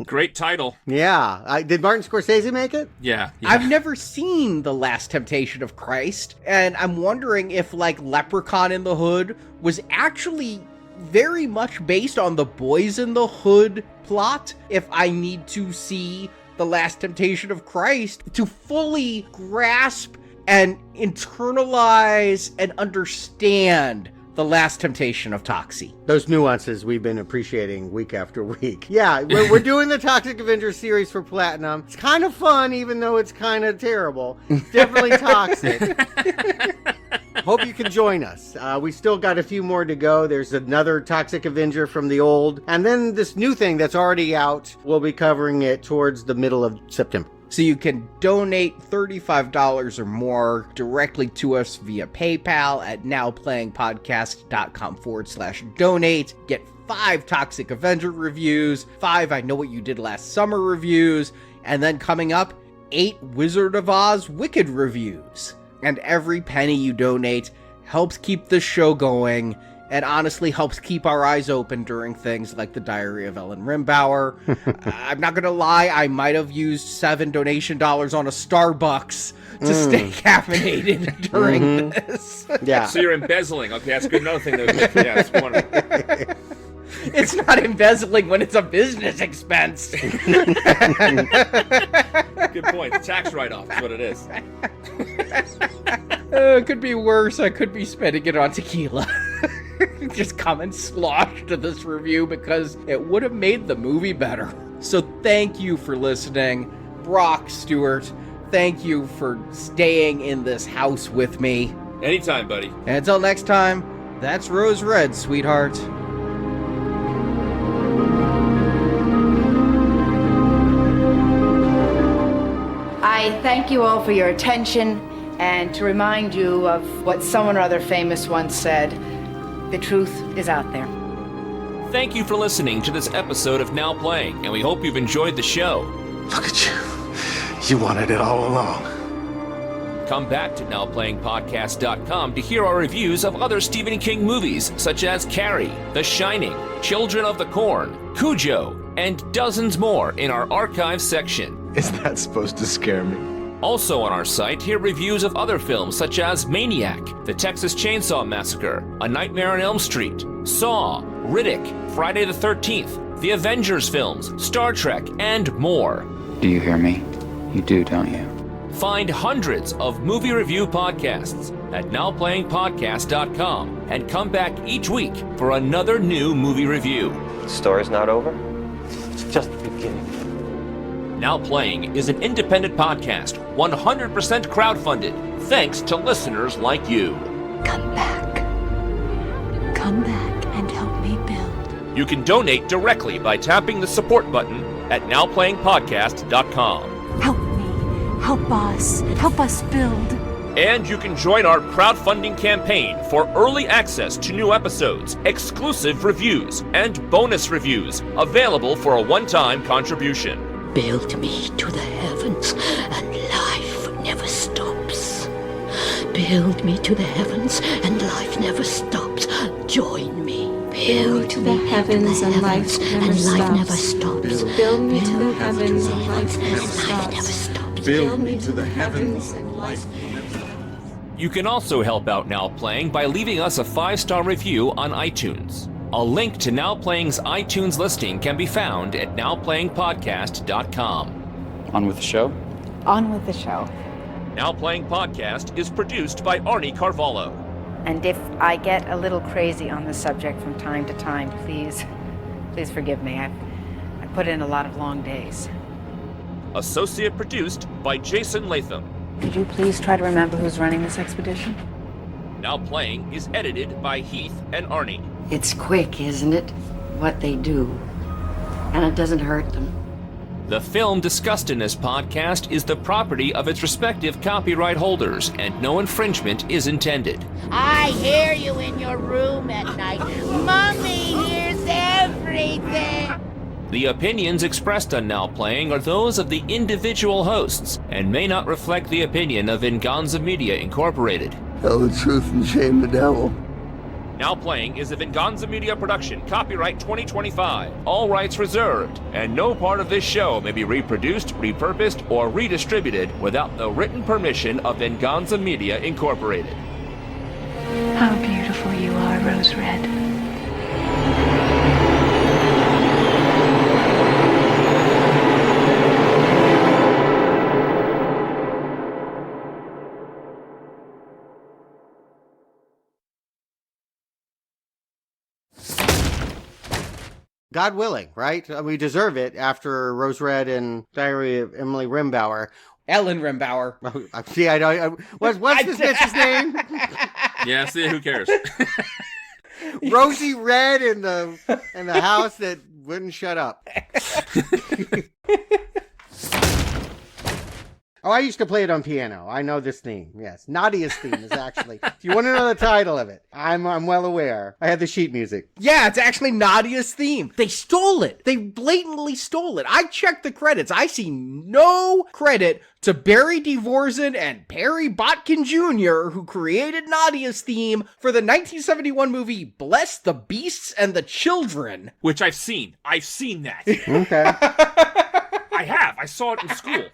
Great title. Yeah. Did Martin Scorsese make it? Yeah. I've never seen The Last Temptation of Christ, and I'm wondering if, like, Leprechaun in the Hood was actually very much based on the Boys in the Hood plot, if I need to see The Last Temptation of Christ to fully grasp and internalize and understand The Last Temptation of Toxie. Those nuances we've been appreciating week after week. Yeah, we're doing the Toxic Avenger series for Platinum. It's kind of fun, even though it's kind of terrible. It's definitely toxic. Hope you can join us. We still got a few more to go. There's another Toxic Avenger from the old. And then this new thing that's already out. We'll be covering it towards the middle of September. So you can donate $35 or more directly to us via PayPal at nowplayingpodcast.com/donate. Get 5 Toxic Avenger reviews, 5 I Know What You Did Last Summer reviews, and then coming up, 8 Wizard of Oz Wicked reviews. And every penny you donate helps keep this show going, and honestly helps keep our eyes open during things like the Diary of Ellen Rimbauer. I'm not gonna lie, I might have used $7 donation on a Starbucks to stay caffeinated during this. Yeah. So you're embezzling. Okay, that's good. Another thing that yeah, that's wonderful. It's not embezzling when it's a business expense. Good point. The tax write-off is what it is. It could be worse. I could be spending it on tequila. Just come and slosh to this review because it would have made the movie better. So thank you for listening. Brock Stewart, thank you for staying in this house with me. Anytime, buddy. And until next time, that's Rose Red, sweetheart. I thank you all for your attention, and to remind you of what someone or other famous once said, the truth is out there. Thank you for listening to this episode of Now Playing, and we hope you've enjoyed the show. Look at you. You wanted it all along. Come back to NowPlayingPodcast.com to hear our reviews of other Stephen King movies, such as Carrie, The Shining, Children of the Corn, Cujo, and dozens more in our archive section. Is that supposed to scare me? Also on our site, hear reviews of other films such as Maniac, The Texas Chainsaw Massacre, A Nightmare on Elm Street, Saw, Riddick, Friday the 13th, the Avengers films, Star Trek, and more. Do you hear me? You do, don't you? Find hundreds of movie review podcasts at nowplayingpodcast.com and come back each week for another new movie review. The story's not over. It's just the beginning. Now Playing is an independent podcast, 100% crowdfunded, thanks to listeners like you. Come back. Come back and help me build. You can donate directly by tapping the support button at nowplayingpodcast.com. Help me. Help us. Help us build. And you can join our crowdfunding campaign for early access to new episodes, exclusive reviews, and bonus reviews available for a one-time contribution. Build me to the heavens, and life never stops. Build me to the heavens, and life never stops. Join me. Build to the heavens, and life never stops. Build me to the heavens, and life never stops. Build me to the heavens and life. You can also help out Now Playing by leaving us a 5-star review on iTunes. A link to Now Playing's iTunes listing can be found at nowplayingpodcast.com. On with the show? On with the show. Now Playing Podcast is produced by Arnie Carvalho. And if I get a little crazy on the subject from time to time, please forgive me. I put in a lot of long days. Associate produced by Jason Latham. Could you please try to remember who's running this expedition? Now Playing is edited by Heath and Arnie. It's quick, isn't it? What they do. And it doesn't hurt them. The film discussed in this podcast is the property of its respective copyright holders, and no infringement is intended. I hear you in your room at night. Mommy hears everything. The opinions expressed on Now Playing are those of the individual hosts and may not reflect the opinion of Venganza Media Incorporated. Tell the truth and shame the devil. Now Playing is a Venganza Media production, copyright 2025, all rights reserved, and no part of this show may be reproduced, repurposed, or redistributed without the written permission of Venganza Media Incorporated. How beautiful you are, Rose Red. God willing, right? We deserve it after Rose Red and Diary of Emily Rimbauer. Ellen Rimbauer. See, I know. What's this bitch's name? Yeah, see, who cares? Rosie Red in the house that wouldn't shut up. Oh, I used to play it on piano. I know this theme. Yes, Nadia's theme is actually. If you want to know the title of it, I'm well aware. I had the sheet music. Yeah, it's actually Nadia's theme. They stole it. They blatantly stole it. I checked the credits. I see no credit to Barry Dvorak and Perry Botkin Jr., who created Nadia's theme for the 1971 movie Bless the Beasts and the Children. Which I've seen. I've seen that. Okay. I have. I saw it in school.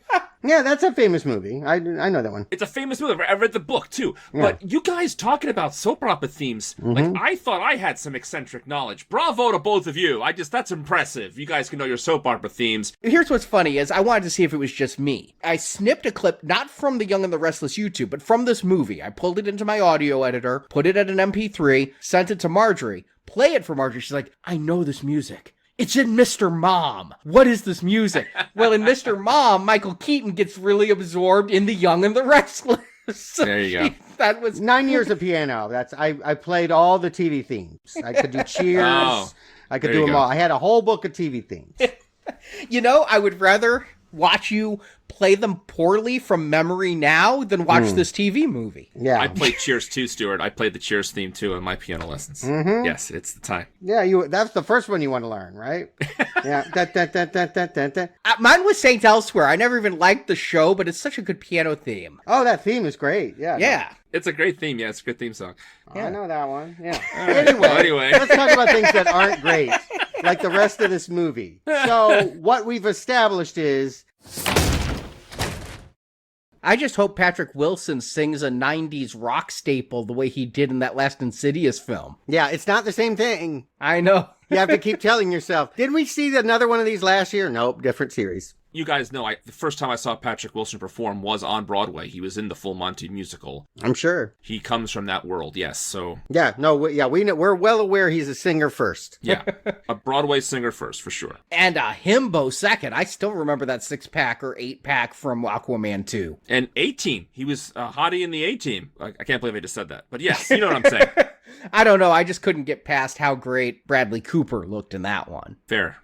Yeah, that's a famous movie. I know that one. It's a famous movie. I read the book, too. Yeah. But you guys talking about soap opera themes, like, I thought I had some eccentric knowledge. Bravo to both of you. That's impressive. You guys can know your soap opera themes. Here's what's funny is I wanted to see if it was just me. I snipped a clip, not from The Young and the Restless YouTube, but from this movie. I pulled it into my audio editor, put it at an MP3, sent it to Marjorie, play it for Marjorie. She's like, I know this music. It's in Mr. Mom. What is this music? Well, in Mr. Mom, Michael Keaton gets really absorbed in The Young and the Restless. There you go. That was 9 years of piano. I played all the TV themes. I could do Cheers. Oh, I could do them all. I had a whole book of TV themes. You know, I would rather watch you play them poorly from memory now than watch this TV movie. Yeah. I played Cheers too, Stuart. I played the Cheers theme too in my piano lessons. Yes, it's the time. Yeah, that's the first one you want to learn, right? Yeah. Mine was Saint Elsewhere. I never even liked the show, but it's such a good piano theme. Oh, that theme is great. Yeah. Yeah. It's a great theme. Yeah, it's a good theme song. I know that one. Yeah. Anyway, let's talk about things that aren't great, like the rest of this movie. So what we've established is I just hope Patrick Wilson sings a 90s rock staple the way he did in that last Insidious film. Yeah, it's not the same thing. I know. You have to keep telling yourself, didn't we see another one of these last year? Nope, different series. You guys know, the first time I saw Patrick Wilson perform was on Broadway. He was in the Full Monty musical. I'm sure. He comes from that world, yes, so... Yeah, no, we know, we're well aware he's a singer first. Yeah, a Broadway singer first, for sure. And a himbo second. I still remember that 6-pack or 8-pack from Aquaman 2. And A-Team. He was a hottie in the A-Team. I can't believe I just said that. But yes, you know what I'm saying. I don't know, I just couldn't get past how great Bradley Cooper looked in that one. Fair.